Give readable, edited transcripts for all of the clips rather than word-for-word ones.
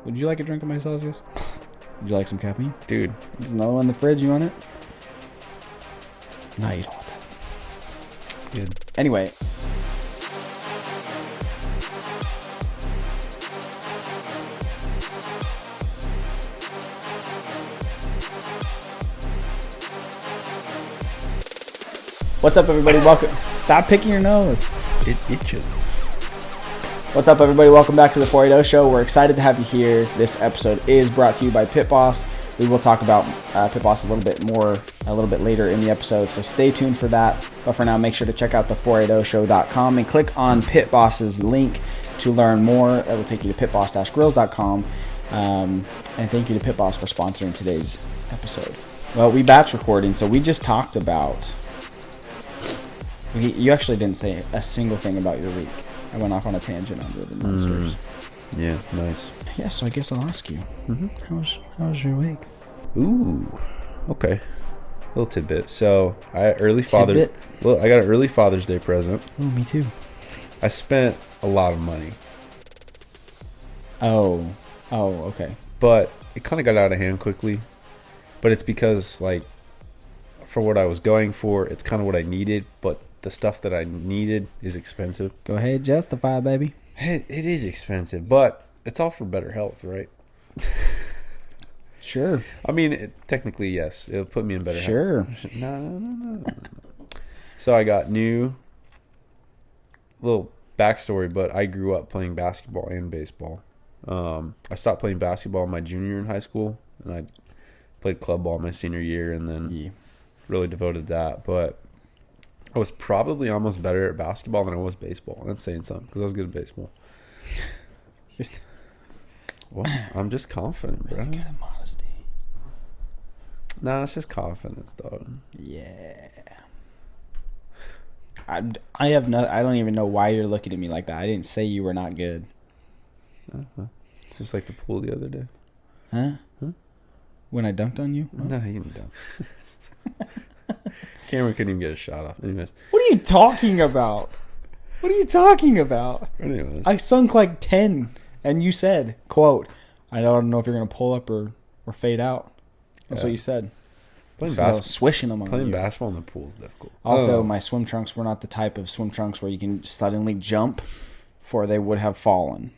Would you like a drink of my Celsius? Would you like some caffeine? Dude. There's another one in the fridge. You want it? No, you don't want that. Good. Anyway. What's up, everybody? Welcome. Stop picking your nose. It itches. What's up, everybody? Welcome back to the 480 Show. We're excited to have you here. This episode is brought to you by Pit Boss. We will talk about Pit Boss a little bit later in the episode, so stay tuned for that. But for now, make sure to check out the 480show.com and click on Pit Boss's link to learn more. It will take you to pitboss-grills.com. And thank you to Pit Boss for sponsoring today's episode. Well, we batch recording, so we just talked about... You actually didn't say a single thing about your week. I went off on a tangent on the monsters. Yeah, nice. Yeah, so I guess I'll ask you. How was your week? Ooh, okay. Little tidbit. So I got an early Father's Day present. Oh, me too. I spent a lot of money. Oh, okay. But it kind of got out of hand quickly. But it's because, like, for what I was going for, it's kind of what I needed. But the stuff that I needed is expensive. Go ahead, justify, baby. It is expensive, but it's all for better health, right? Sure. I mean, technically, yes. It'll put me in better sure. health. No. So I got little backstory, but I grew up playing basketball and baseball. I stopped playing basketball my junior year in high school, and I played club ball my senior year, and then really devoted to that. But I was probably almost better at basketball than I was baseball. That's saying something, because I was good at baseball. Well, I'm just confident, bro. You got a modesty. Nah, it's just confidence, dog. Yeah. I have no. I don't even know why you're looking at me like that. I didn't say you were not good. Just like the pool the other day. Huh? When I dunked on you? No, you didn't dunk. Camryn couldn't even get a shot off. Anyways. What are you talking about? Anyways. I sunk like 10, and you said, quote, I don't know if you're going to pull up or fade out. That's what you said. Playing swishing them on Playing you. basketball in the pool is difficult. Also, my swim trunks were not the type of swim trunks where you can suddenly jump, for they would have fallen.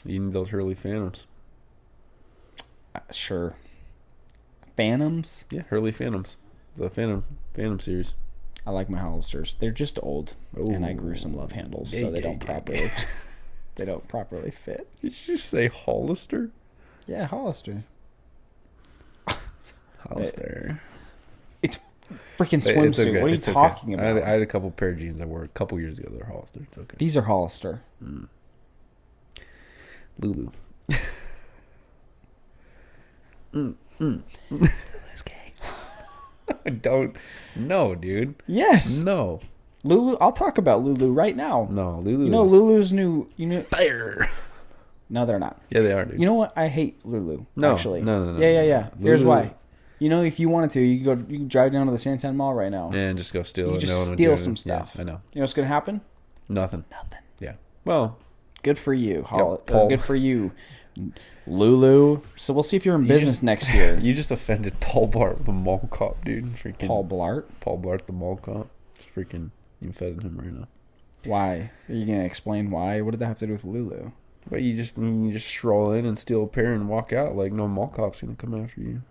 You need those Hurley Phantoms. Sure. Phantoms? Yeah, Hurley Phantoms. The Phantom series. I like my Hollisters. They're just old, and I grew some love handles, so they don't properly fit. Did you just say Hollister? Yeah, Hollister. Hollister. It's freaking swimsuit. Okay. What are you talking about? I had a couple pair of jeans I wore a couple years ago. They're Hollister. It's okay. These are Hollister. Lulu. Lulu's gay. I don't. No, dude. Yes. No. Lulu. I'll talk about Lulu right now. No, Lulu. You know Lulu's new. Fire. No, they're not. Yeah, they are, dude. You know what? I hate Lulu. No, actually. No. Yeah. Lulu. Here's why. You know, if you wanted to, you can drive down to the Santan Mall right now. And just go steal it. You just steal some stuff. Yeah, I know. You know what's gonna happen? Nothing. Yeah. Well, good for you, Paul. Good for you, Lulu. So we'll see if you're in business next year. You just offended Paul Blart, the mall cop, dude. Freaking Paul Blart, the mall cop. Just freaking, you offended him right now. Why? Are you gonna explain why? What did that have to do with Lulu? Well, you just stroll in and steal a pair and walk out like no mall cop's gonna come after you.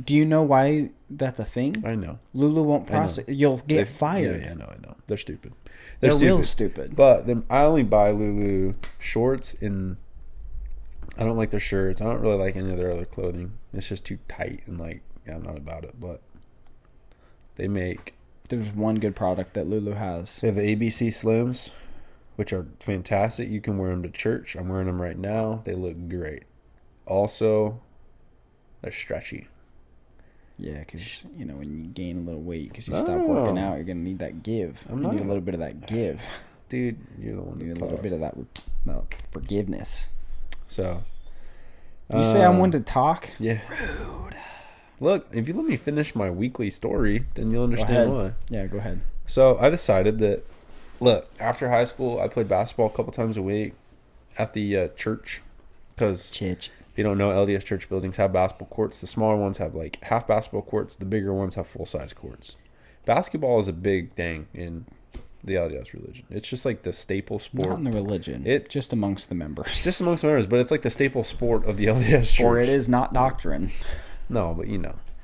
Do you know why that's a thing? I know. Lulu won't process. You'll get fired. Yeah, I know. They're stupid. They're real stupid. But I only buy Lulu shorts and I don't like their shirts. I don't really like any of their other clothing. It's just too tight and I'm not about it. But they make. There's one good product that Lulu has. They have the ABC Slims, which are fantastic. You can wear them to church. I'm wearing them right now. They look great. Also, they're stretchy. Yeah, because, when you gain a little weight because you stop working out, you're going to need that give. You need a little bit of that give. Dude, you're the one. You need a little bit of that forgiveness. So. You say I'm one to talk? Yeah. Rude. Look, if you let me finish my weekly story, then you'll understand why. Yeah, go ahead. So I decided that, after high school, I played basketball a couple times a week at the church Because if you don't know, LDS church buildings have basketball courts. The smaller ones have like half basketball courts. The bigger ones have full-size courts. Basketball is a big thing in the LDS religion. It's just like the staple sport. Not in the religion. Just amongst the members. Just amongst the members, but it's like the staple sport of the LDS church. Or it is not doctrine. No, but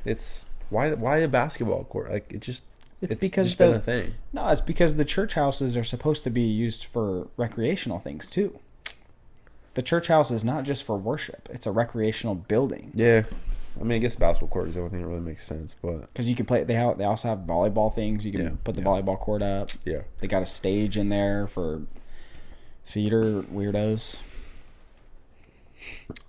it's why a basketball court? Like it's because just been a thing. No, it's because the church houses are supposed to be used for recreational things too. The church house is not just for worship; it's a recreational building. Yeah, I mean, I guess basketball court is the only thing that really makes sense, but because you can play, they also have volleyball things. You can put the volleyball court up. Yeah, they got a stage in there for theater weirdos.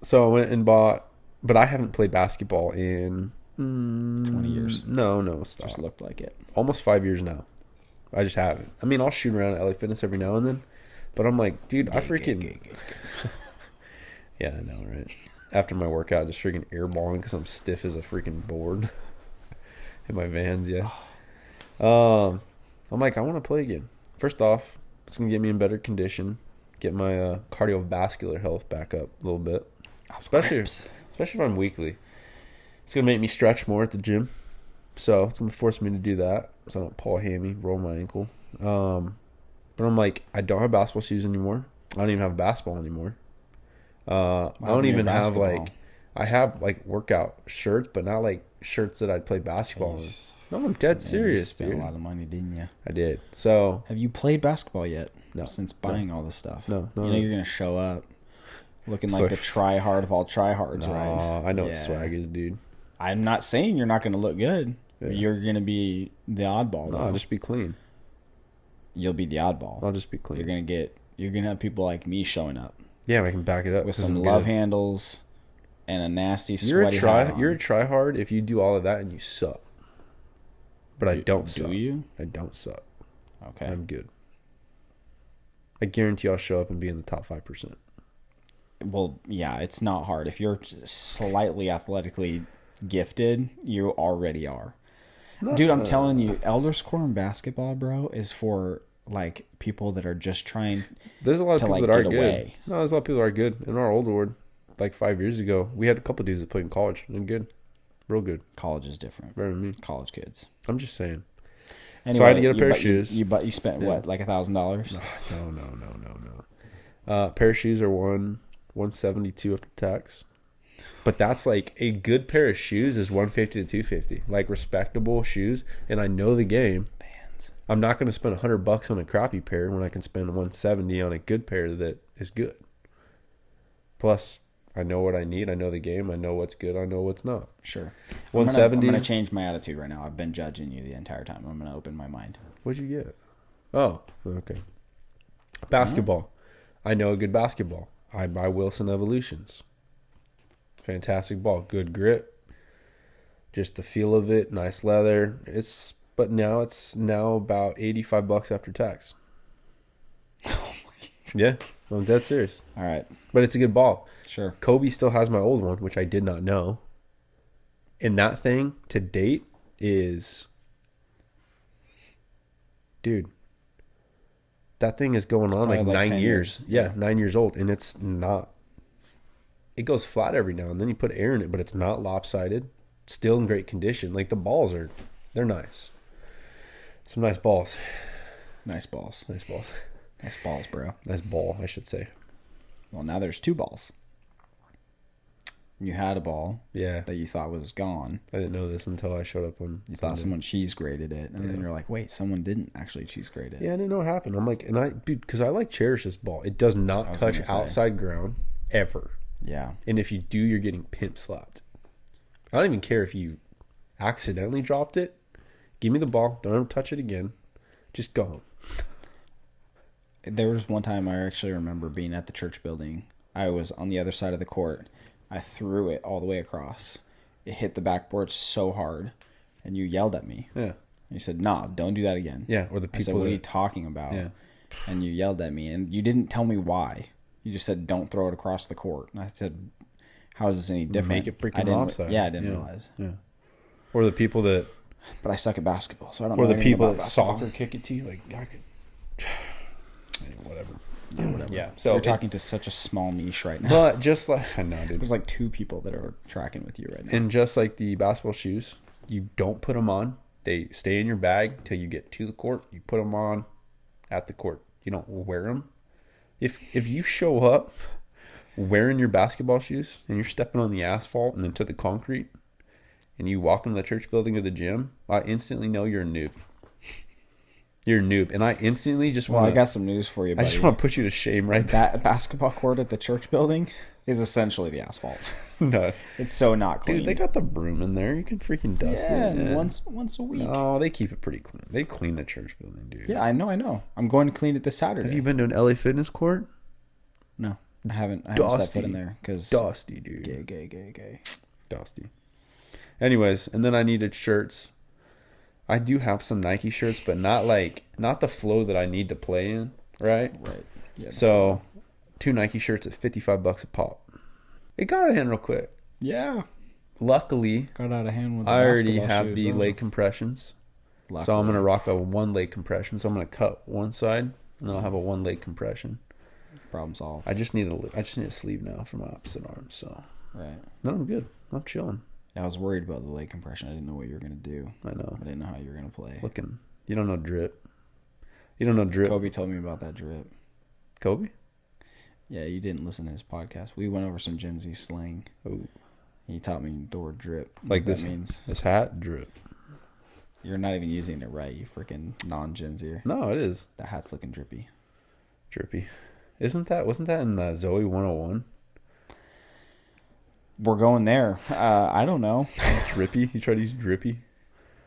So I went and bought, but I haven't played basketball in 20 years. No, stop. Just looked like it. Almost 5 years now. I just haven't. I mean, I'll shoot around at LA Fitness every now and then, but I'm like, dude, I freaking. Yeah, I know, right? After my workout, just freaking airballing because I'm stiff as a freaking board in my Vans. Yeah. I'm like, I want to play again. First off, it's gonna get me in better condition, get my cardiovascular health back up a little bit, especially if I'm weekly. It's gonna make me stretch more at the gym, so it's gonna force me to do that. So I don't pull a hammy, roll my ankle. But I'm like, I don't have basketball shoes anymore. I don't even have a basketball anymore. I don't even have I have like workout shirts, but not like shirts that I'd play basketball in. No, I'm dead serious, dude. You spent a lot of money, didn't you? I did. So have you played basketball yet? No. Since buying all this stuff. No. You're gonna show up looking like the try hard of all tryhards, right? I know what swag is, dude. I'm not saying you're not gonna look good. Yeah. You're gonna be the oddball. No, I'll just be clean. You'll be the oddball. I'll just be clean. You're gonna have people like me showing up. Yeah, I can back it up with some love handles and a nasty sweaty You're a try hard if you do all of that and you suck. But I don't suck. Do you? I don't suck. Okay. I'm good. I guarantee I'll show up and be in the top 5%. Well, yeah, it's not hard. If you're slightly athletically gifted, you already are. Dude, I'm telling you, Elder Scrolls basketball, bro, is for like people that are just trying. There's a lot of people that are good. Away. No, there's a lot of people that are good. In our old ward, like 5 years ago, we had a couple dudes that played in college and good, real good. College is different. Better than me. College kids. I'm just saying. Anyway, so I had to get a pair of shoes. You spent what, like $1,000? No. Pair of shoes are $172 after tax. But that's like a good pair of shoes is $150 to $250, like respectable shoes. And I know the game. I'm not going to spend $100 on a crappy pair when I can spend $170 on a good pair that is good. Plus, I know what I need. I know the game. I know what's good. I know what's not. Sure. $170. I'm going to change my attitude right now. I've been judging you the entire time. I'm going to open my mind. What'd you get? Oh, okay. Basketball. I know a good basketball. I buy Wilson Evolutions. Fantastic ball. Good grip. Just the feel of it. Nice leather. But now it's about $85 after tax. Oh my God. Yeah, I'm dead serious. All right. But it's a good ball. Sure. Kobe still has my old one, which I did not know. And that thing to date is... Dude. That thing is going on like 9 years. Yeah, 9 years old. And it's not... It goes flat every now and then. You put air in it, but it's not lopsided. Still in great condition. Like the balls they're nice. Some nice balls. Nice balls. Nice balls. Nice balls, bro. Nice ball, I should say. Well, now there's 2 balls. You had a ball that you thought was gone. I didn't know this until I showed up on You thought someone cheese graded it. And then you're like, wait, someone didn't actually cheese grade it. Yeah, I didn't know what happened. I'm like, because I like cherish this ball. It does not touch outside ground ever. Yeah. And if you do, you're getting pimp slapped. I don't even care if you accidentally dropped it. Give me the ball. Don't ever touch it again. Just go home. There was one time I actually remember being at the church building. I was on the other side of the court. I threw it all the way across. It hit the backboard so hard, and you yelled at me. Yeah. And you said, "No, don't do that again." Yeah, or the people. I said, "What are you talking about?" Yeah. And you yelled at me, and you didn't tell me why. You just said, "Don't throw it across the court." And I said, "How is this any different?" Make it freaking lopsided. Yeah, I didn't realize. Yeah. Or the people that. But I suck at basketball, so I don't know. Or the people that soccer kick it to you, like I could. Whatever. Yeah, whatever. Yeah. So you're talking to such a small niche right now. But just like I know, dude. There's like 2 people that are tracking with you right now. And just like the basketball shoes, you don't put them on. They stay in your bag till you get to the court. You put them on at the court. You don't wear them. If you show up wearing your basketball shoes and you're stepping on the asphalt and then to the concrete and you walk into the church building or the gym, I instantly know you're a noob. You're a noob. And I instantly just want I got some news for you, buddy. I just want to put you to shame right there. That basketball court at the church building is essentially the asphalt. No. It's so not clean. Dude, they got the broom in there. You can freaking dust it. Yeah, once a week. No, they keep it pretty clean. They clean the church building, dude. Yeah, I know. I'm going to clean it this Saturday. Have you been to an LA Fitness court? No, I haven't Dusty. stepped foot in there because Dusty, dude. Gay. Dusty. Anyways, and then I needed shirts. I do have some Nike shirts, but not the flow that I need to play in, right? Right. Yeah. So, 2 Nike shirts at $55 a pop. It got out of hand real quick. Yeah. Luckily, Got out of hand with the I already basketball have shoes, the huh? leg compressions. Luckily. So I'm going to rock a 1 leg compression. So I'm going to cut one side, and then I'll have a 1 leg compression. Problem solved. I just need a sleeve now for my opposite arm. So Right. no, I'm good. I'm chilling. I was worried about the leg compression. I didn't know what you were going to do. I know. I didn't know how you were going to play. Looking. You don't know drip. You don't know drip. Kobe told me about that drip. Kobe? Yeah, you didn't listen to his podcast. We went over some Gen Z slang. Oh, He taught me the word drip. like What this that means. This hat drip. You're not even using it right, you freaking non-Gen Zer. No, it is That hat's looking drippy. drippy. Wasn't that in Zoe 101? We're going there. I don't know. Drippy. You tried to use drippy.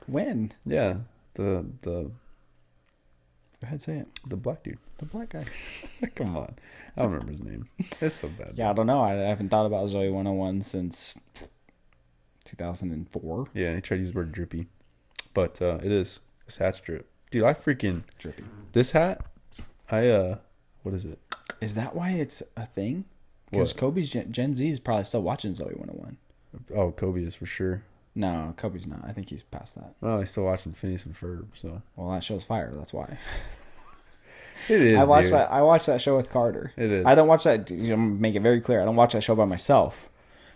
When? Yeah, the Go ahead, say it. the black dude. The black guy. Come on, I don't remember his name. It's so bad. Yeah, I don't know. I haven't thought about Zoe 101 since 2004. Yeah, he tried to use the word drippy, but it is. This hat's drip, dude. I freaking Drippy. this hat. What is it? Is that why it's a thing? Because What? Kobe's Gen Z is probably still watching Zoe 101. Oh, Kobe is for sure. No, Kobe's not. I think he's past that. Well, he's still watching Phineas and Ferb, so Well, that show's fire. That's why. it is. I watched dude. that. I watched that show with Carter. It is. I don't watch that. You know, make it very clear. I don't watch that show by myself.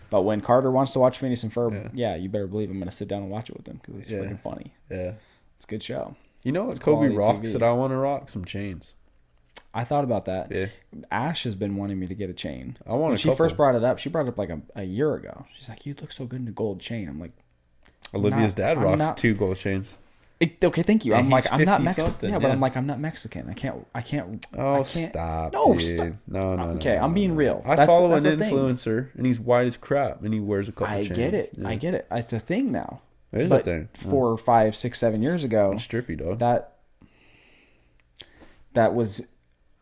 But when Carter wants to watch Phineas and Ferb, yeah, you better believe I'm going to sit down and watch it with him because it's freaking funny. Yeah. It's a good show. You know what It's Kobe quality rocks TV. that I want to rock? Some chains. I thought about that. Yeah. Ash has been wanting me to get a chain. I want When a she couple. first brought it up, she brought it up like a year ago. She's like, "You'd look so good in a gold chain." I'm like, Olivia's dad I'm rocks not- 2 gold chains. okay, thank you. And I'm like, he's I'm not 50 Mexican. something, Yeah, but yeah. I'm like, I'm not Mexican. I can't. Oh, I can't. stop. No, dude. stop. No. Okay, I'm being real. I That's follow an the thing. influencer, and he's white as crap, and he wears a couple I chains. get it. Yeah. I get it. It's a thing now. It is But a thing. 4, 5, 6, 7 years ago, It's drippy, dog. that was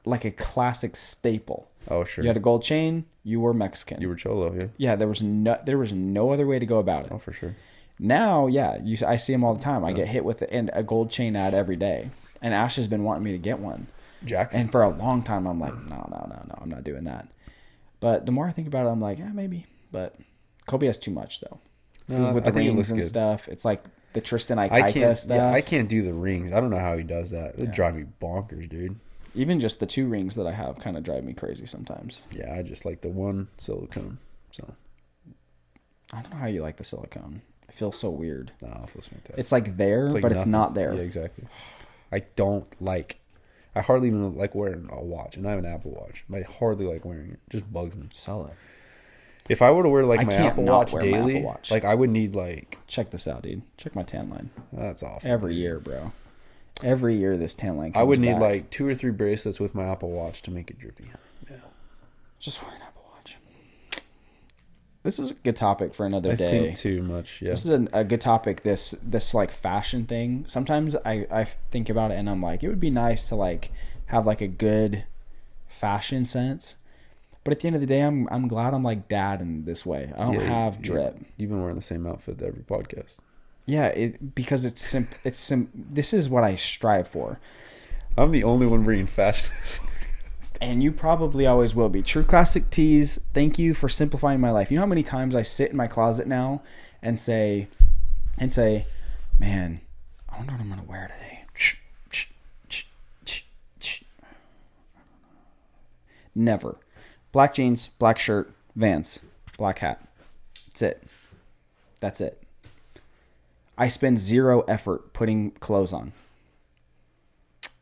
like a classic staple. Oh, sure. You had a gold chain, you were Mexican. You were cholo, yeah. Yeah, there was no other way to go about it. Oh, for sure. Now, yeah, I see them all the time. I get hit with a gold chain ad every day. And Ash has been wanting me to get one. Jackson. And for a long time, I'm like, no, I'm not doing that. But the more I think about it, I'm like, yeah, maybe. But Kobe has too much, though. With the I think it rings looks and good. stuff. It's like the Tristan I Ikaika can't. stuff. Yeah, I can't do the rings. I don't know how he does that. It drive me bonkers, dude. Even just the 2 rings that I have kind of drive me crazy sometimes. Yeah, I just like the one silicone. So I don't know how you like the silicone. It feels so weird. no, it feels fantastic. It's like there, It's like but it's nothing. not there. Yeah, exactly. I hardly even like wearing a watch, and I have an Apple Watch. I hardly like wearing it. It just bugs me. Sell it. If I were to wear like I my can't Apple not Watch wear my daily, Apple Watch. like I would need like Check this out, dude. Check my tan line. that's awful. Every year, bro. Every year this tan line comes I would need back. like 2 or 3 bracelets with my Apple Watch to make it drippy. Yeah. Just wear an Apple Watch. This is a good topic for another I day. think too much. Yeah. This is a good topic. This like fashion thing. Sometimes I think about it and I'm like, it would be nice to like have like a good fashion sense. But at the end of the day, I'm glad I'm like dad in this way. I don't have drip. You've been wearing the same outfit every podcast. Yeah, because it's this is what I strive for. I'm the only one bringing fashion. And you probably always will be. True Classic Tees, thank you for simplifying my life. You know how many times I sit in my closet now and say, man, I wonder what I'm going to wear today. Never. Black jeans, black shirt, Vans, black hat. That's it. I spend zero effort putting clothes on.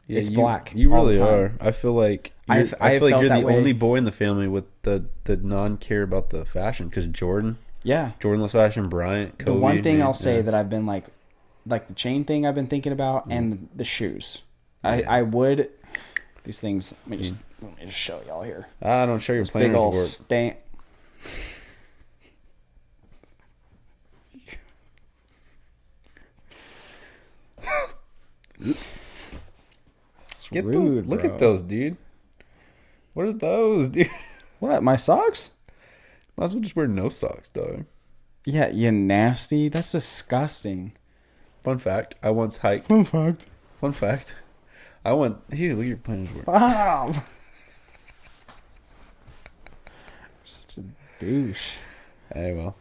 Yeah, it's black. You all the really time. are. I feel like I feel like you're the only boy in the family with the non-care about the fashion. Because Jordan was fashion. Bryant, Kobe. The one thing I'll say that I've been like the chain thing I've been thinking about, and the shoes. Yeah. I would these things. Let me just show y'all here. I don't show your This planners big old work. stamp. Get rude, those. Look bro. at those, dude. What are those, dude? What, my socks? Might as well just wear no socks, dog. Yeah, you nasty. That's disgusting. Fun fact: I once hiked. Fun fact. Fun fact: I went. Here, look at your planners work. Stop. Such a douche. Hey, well.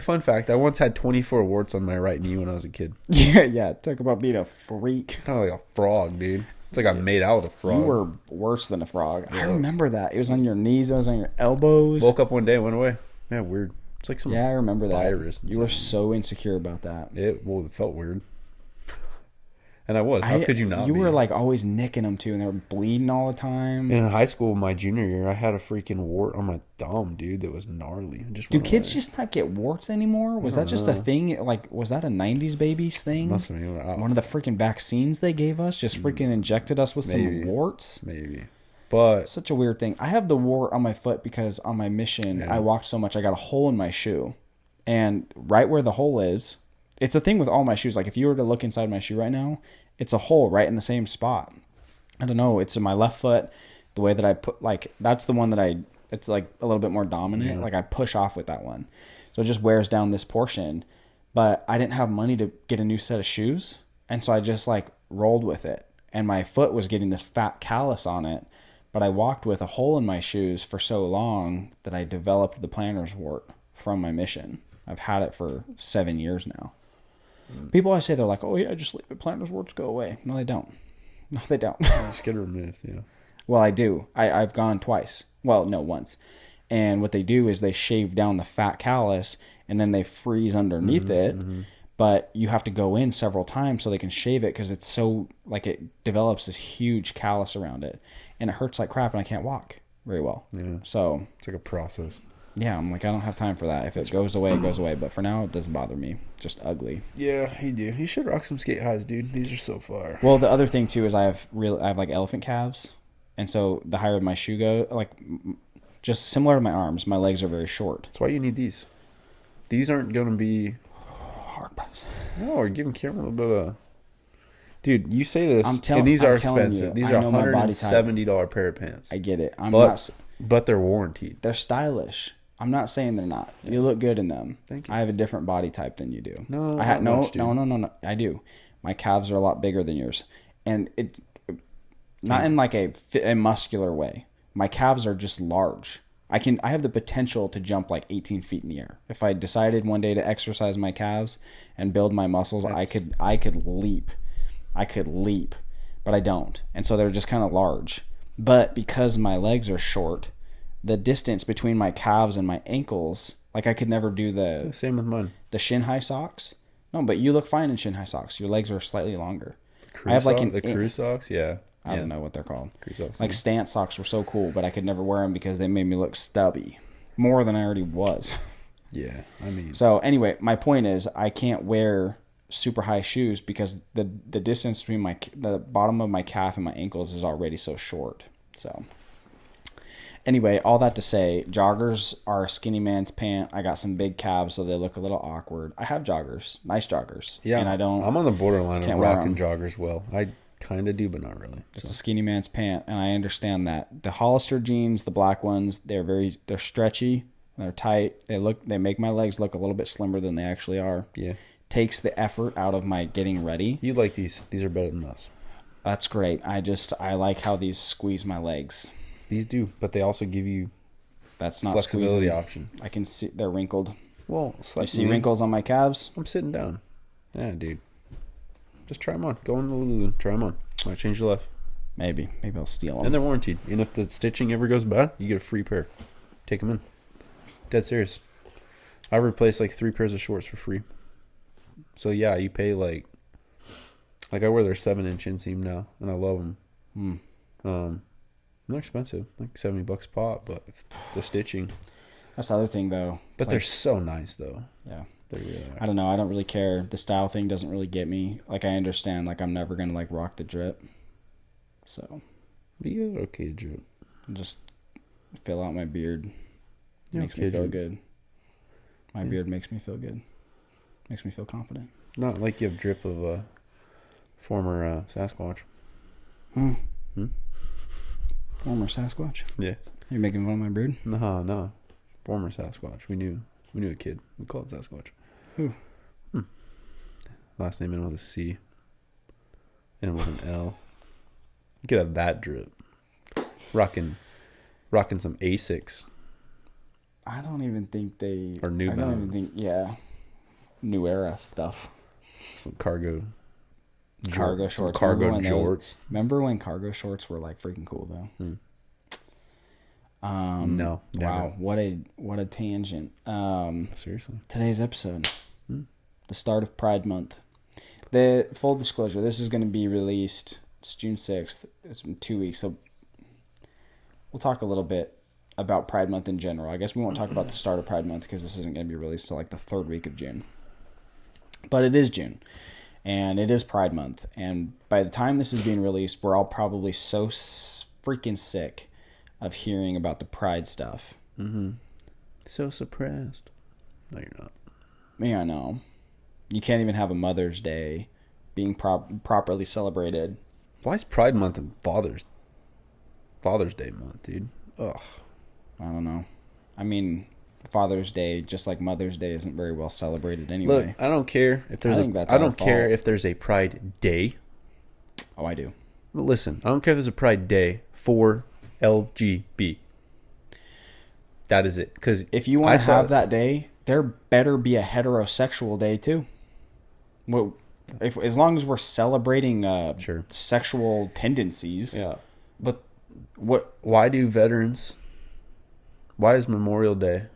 Fun fact: I once had 24 warts on my right knee when I was a kid. Yeah. Talk about being a freak. Kind of like a frog, dude. It's like I made out with a frog. You were worse than a frog. Yeah. I remember that. It was on your knees. It was on your elbows. Woke up one day, went away. Yeah, weird. It's like some I remember that. virus. You were so insecure about that. It felt weird. And I was. How could you not? You be? were like always nicking them too, and they were bleeding all the time. In high school, my junior year, I had a freaking wart on my thumb, dude. That was gnarly. Do kids just not get warts anymore? Was that just a thing? Like, was that a '90s babies thing? Must have been. One of the freaking vaccines they gave us just freaking injected us with some warts. Maybe, but such a weird thing. I have the wart on my foot because on my mission I walked so much I got a hole in my shoe, and right where the hole is, it's a thing with all my shoes. Like if you were to look inside my shoe right now, it's a hole right in the same spot. I don't know. It's in my left foot. The way that I put, like, that's the one that it's like a little bit more dominant. Yeah. Like I push off with that one. So it just wears down this portion. But I didn't have money to get a new set of shoes. And so I just like rolled with it. And my foot was getting this fat callus on it. But I walked with a hole in my shoes for so long that I developed the plantar's wart from my mission. I've had it for 7 years now. People always say, they're like, oh yeah, just leave it. Plantar's warts go away. No, they don't. No, they don't. Just get it removed, yeah. Well, I do. I've gone twice. Well, no, once. And what they do is they shave down the fat callus and then they freeze underneath it. Mm-hmm. But you have to go in several times so they can shave it because it's so, like, it develops this huge callus around it. And it hurts like crap and I can't walk very well. Yeah. So it's like a process. Yeah, I'm like, I don't have time for that. If it goes away, it goes away. But for now, it doesn't bother me. Just ugly. Yeah, you do. You should rock some skate highs, dude. These are so far. Well, the other thing too is I have like elephant calves, and so the higher my shoe go, like just similar to my arms, my legs are very short. That's why you need these. These aren't going to be hard pass. No, we're giving Camryn a little bit of. Dude, you say this, and these are expensive. These are $170 pair of pants. I get it. But they're warranted. They're stylish. I'm not saying they're not. You look good in them. Thank you. I have a different body type than you do. No, no. I do. My calves are a lot bigger than yours, and it's not in like a muscular way. My calves are just large. I have the potential to jump like 18 feet in the air. If I decided one day to exercise my calves and build my muscles, I could leap. But I don't. And so they're just kind of large. But because my legs are short, the distance between my calves and my ankles, like I could never do the same with mine. The shin high socks. No, but you look fine in shin high socks. Your legs are slightly longer. I have like the crew socks, yeah. I don't know what they're called. Crew socks. Like stance socks were so cool, but I could never wear them because they made me look stubby more than I already was. Yeah, I mean. So anyway, my point is I can't wear super high shoes because the distance between the bottom of my calf and my ankles is already so short. So anyway, all that to say, joggers are a skinny man's pant. I got some big calves, so they look a little awkward. I have joggers, nice joggers. Yeah, and I'm on the borderline of rocking joggers. Well, I kind of do, but not really. It's a skinny man's pant, and I understand that. The Hollister jeans, the black ones, they're stretchy, they're tight. They make my legs look a little bit slimmer than they actually are. Yeah, takes the effort out of my getting ready. You like these? These are better than those. That's great. I like how these squeeze my legs. These do, but they also give you that's not flexibility squeezing. Option. I can see they're wrinkled. Well, you see wrinkles on my calves? I'm sitting down. Yeah, dude. Just try them on. Go in the Lulu. Try them on. Might change your life. Maybe I'll steal them. And they're warranted. And if the stitching ever goes bad, you get a free pair. Take them in. Dead serious. I replaced like 3 pairs of shorts for free. So yeah, you pay like I wear their 7-inch inseam now, and I love them. And they're expensive, like $70 a pop, but the stitching. That's the other thing though. But they're so nice though. Yeah. They really are. I don't know. I don't really care. The style thing doesn't really get me. Like I understand. Like I'm never gonna like rock the drip. So. But you got okay drip. Just fill out my beard. You're Makes okay me feel drip. good. My beard makes me feel good. Makes me feel confident. Not like you have drip of a former Sasquatch. Former Sasquatch? Yeah. You're making fun of my beard? No. Former Sasquatch. We knew a kid. We called it Sasquatch. Who? Last name in with a C. And with an L. You could have that drip. Rocking some Asics. I don't even think they... Or New Balance. I don't even think... Yeah. New Era stuff. Some cargo Shorts. Cargo jorts. Remember when cargo shorts were like freaking cool though? No. Never. Wow. What a tangent. Seriously. Today's episode. The start of Pride Month. The full disclosure, this is going to be released. It's June 6th. It's in 2 weeks. So we'll talk a little bit about Pride Month in general. I guess we won't talk about the start of Pride Month because this isn't going to be released till like the 3rd week of June. But it is June. And it is Pride Month. And by the time this is being released, we're all probably so freaking sick of hearing about the Pride stuff. So suppressed. No, you're not. Yeah, I know. You can't even have a Mother's Day being properly celebrated. Why is Pride Month and Father's Day month, dude? Ugh. I don't know. I mean, Father's Day, just like Mother's Day, isn't very well celebrated anyway. Look, I don't care if there's if there's a Pride Day. Oh, I do. But listen, I don't care if there's a Pride Day for LGB. That is it. Because if you want to have that day, there better be a heterosexual day too. Well, as long as we're celebrating sexual tendencies. Yeah. But why do veterans? Why is Memorial Day,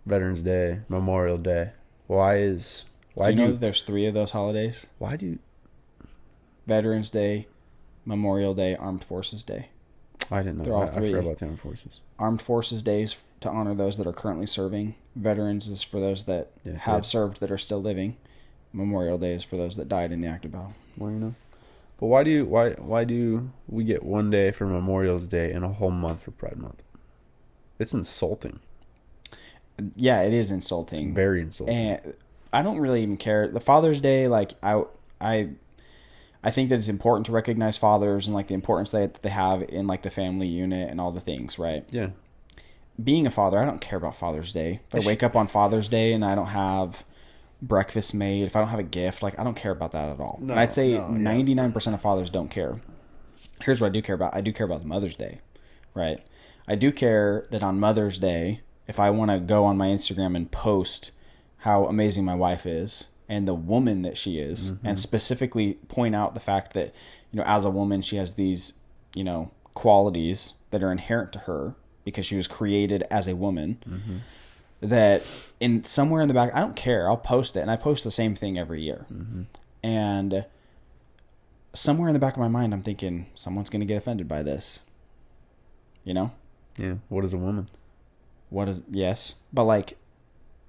Veterans Day, Memorial Day? Do you know that there's 3 of those holidays? Why do Veterans Day, Memorial Day, Armed Forces Day? I didn't know. They're all 3. I forgot about the Armed Forces. Armed Forces Day is to honor those that are currently serving. Veterans is for those that have served that are still living. Memorial Day is for those that died in the active battle. Well, you know. But why do we get 1 day for Memorial's Day and a whole month for Pride Month? It's insulting. Yeah, it is insulting. It's very insulting. And I don't really even care. The Father's Day, like I think that it's important to recognize fathers and like the importance that they have in like the family unit and all the things, right? Yeah. Being a father, I don't care about Father's Day. If I wake up on Father's Day and I don't have breakfast made, if I don't have a gift, like I don't care about that at all. No, I'd say 99% of fathers don't care. Here's what I do care about. I do care about the Mother's Day, right? I do care that on Mother's Day, if I want to go on my Instagram and post how amazing my wife is and the woman that she is, and specifically point out the fact that, you know, as a woman, she has these, you know, qualities that are inherent to her because she was created as a woman, that in somewhere in the back, I don't care. I'll post it. And I post the same thing every year. And somewhere in the back of my mind, I'm thinking someone's going to get offended by this, you know? Yeah. What is a woman? Yes. But like,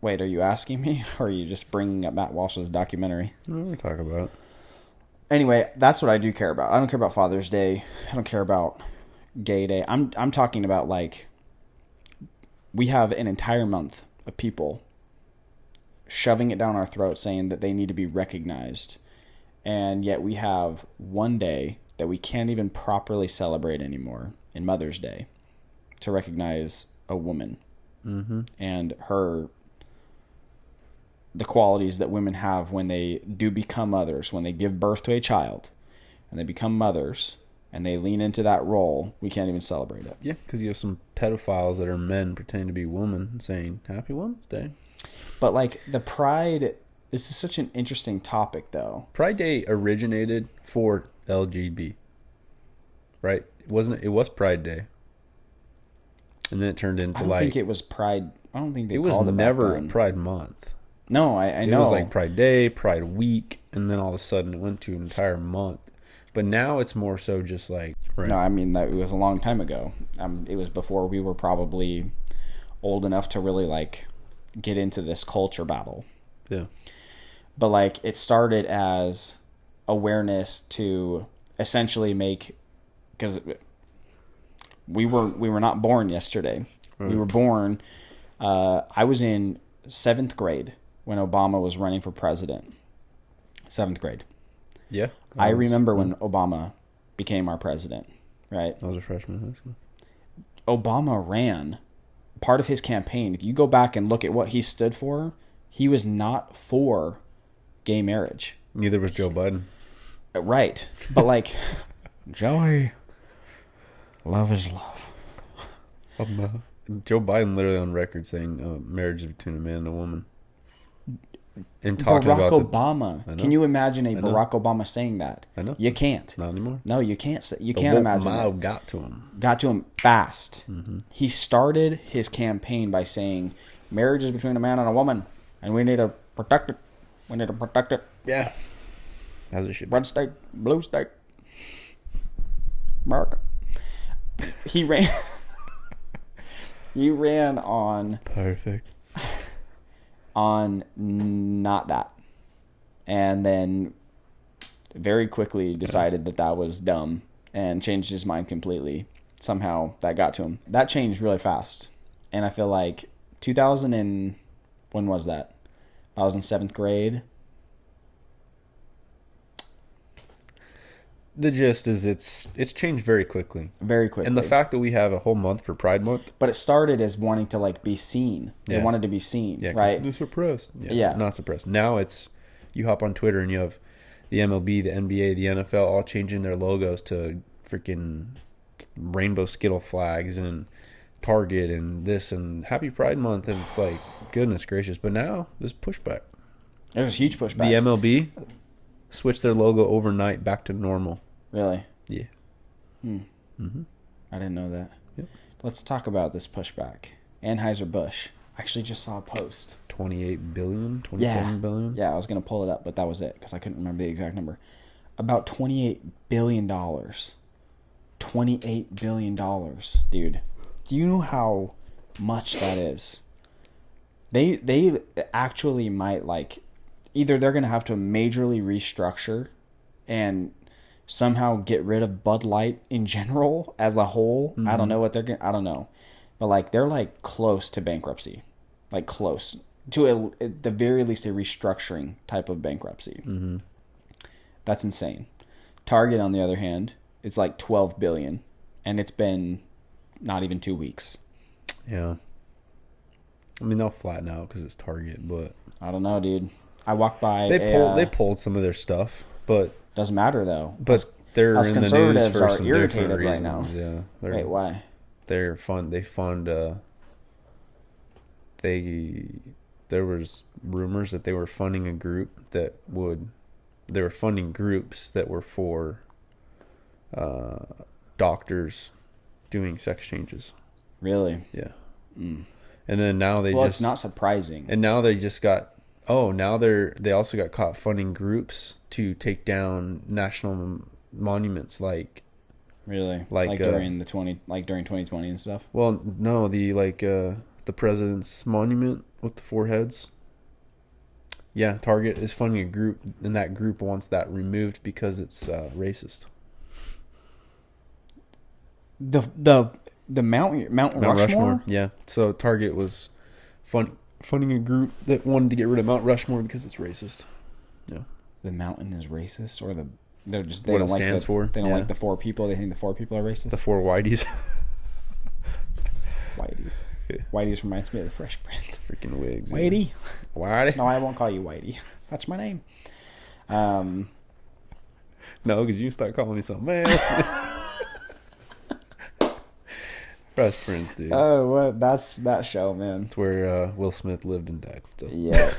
wait, are you asking me? Or are you just bringing up Matt Walsh's documentary? We're talking about it. Anyway, that's what I do care about. I don't care about Father's Day. I don't care about Gay Day. I'm talking about like, we have an entire month of people shoving it down our throat saying that they need to be recognized. And yet we have 1 day that we can't even properly celebrate anymore in Mother's Day to recognize a woman and the qualities that women have when they do become mothers, when they give birth to a child and they become mothers and they lean into that role. We can't even celebrate it. Yeah, because you have some pedophiles that are men pretending to be women saying Happy Women's Day. But like the Pride, this is such an interesting topic though. Pride Day originated for LGB. right? It was Pride Day. And then it turned into I don't think it was Pride. I don't think they called it was back never then. Pride Month. No, I know. It was like Pride Day, Pride Week, and then all of a sudden it went to an entire month. But now it's more so just like... Right. No, I mean, that it was a long time ago. It was before we were probably old enough to really, like, get into this culture battle. Yeah. But, like, it started as awareness to essentially make... Because we were not born yesterday. Right. We were born... I was in 7th grade when Obama was running for president. 7th grade. Yeah. I remember when Obama became our president, right? I was a freshman in high school. Obama ran part of his campaign. If you go back and look at what he stood for, he was not for gay marriage. Neither was Joe Biden. Right. But like, Joey, love is love. Joe Biden literally on record saying marriage is between a man and a woman. And talking Barack about Obama. Can you imagine Barack Obama saying that? I know. You can't. Not anymore. No, you can't. You can't imagine that. Got to him. Got to him fast. Mm-hmm. He started his campaign by saying, marriage is between a man and a woman, and we need to protect it. We need to protect it. Yeah. As it should be. Red state, blue state, America. He ran... He ran on... Perfect. On not that. And then very quickly decided that was dumb and changed his mind completely. Somehow that got to him. That changed really fast. And I feel like 2000 and... When was that? I was in 7th grade. The gist is it's changed very quickly. Very quickly. And the fact that we have a whole month for Pride Month. But it started as wanting to like be seen. They wanted to be seen, right? They're suppressed. Yeah. Not suppressed. Now it's, you hop on Twitter and you have the MLB, the NBA, the NFL all changing their logos to freaking rainbow Skittle flags and Target and this and Happy Pride Month. And it's like, goodness gracious. But now there's pushback. There's huge pushback. The MLB switched their logo overnight back to normal. Really? Yeah. Mm-hmm. I didn't know that. Yep. Let's talk about this pushback. Anheuser-Busch. I actually just saw a post. 28 billion? 27 billion? Yeah, I was going to pull it up, but that was it because I couldn't remember the exact number. About $28 billion. $28 billion, dude. Do you know how much that is? They actually might like... Either they're going to have to majorly restructure and somehow get rid of Bud Light in general as a whole. Mm-hmm. I don't know what they're going to... I don't know. But, like, they're, like, close to bankruptcy. Like, close. To, at the very least, a restructuring type of bankruptcy. Mm-hmm. That's insane. Target, on the other hand, it's like $12 billion. And it's been not even 2 weeks. Yeah. I mean, they'll flatten out because it's Target, but... I don't know, dude. I walked by. They pulled some of their stuff, but doesn't matter though. But they're in the news for some irritated different reasons. Right now. Yeah. Wait, why? They're fun. They fund. There was rumors that they were funding a group that would. They were funding groups that were for doctors doing sex changes. Really? Yeah. Mm. And then now it's not surprising. And now they just got. Now they also got caught funding groups to take down national monuments, like really, like during 2020 and stuff. Well, no, the president's monument with the 4 heads. Yeah, Target is funding a group, and that group wants that removed because it's racist. The Mount Rushmore? Yeah, so Target was funding a group that wanted to get rid of Mount Rushmore because it's racist. Yeah. The mountain is racist, or they what don't it stands for. They don't like the 4 people. They think the 4 people are racist. The 4 whiteys. Whiteys. Yeah. Whiteys reminds me of the Fresh Prince. Freaking wigs. Whitey. Whitey. No, I won't call you Whitey. That's my name. No, because you start calling me something else. Fresh Prince, dude. Oh, well, that's that show, man. It's where Will Smith lived and died. So. Yeah,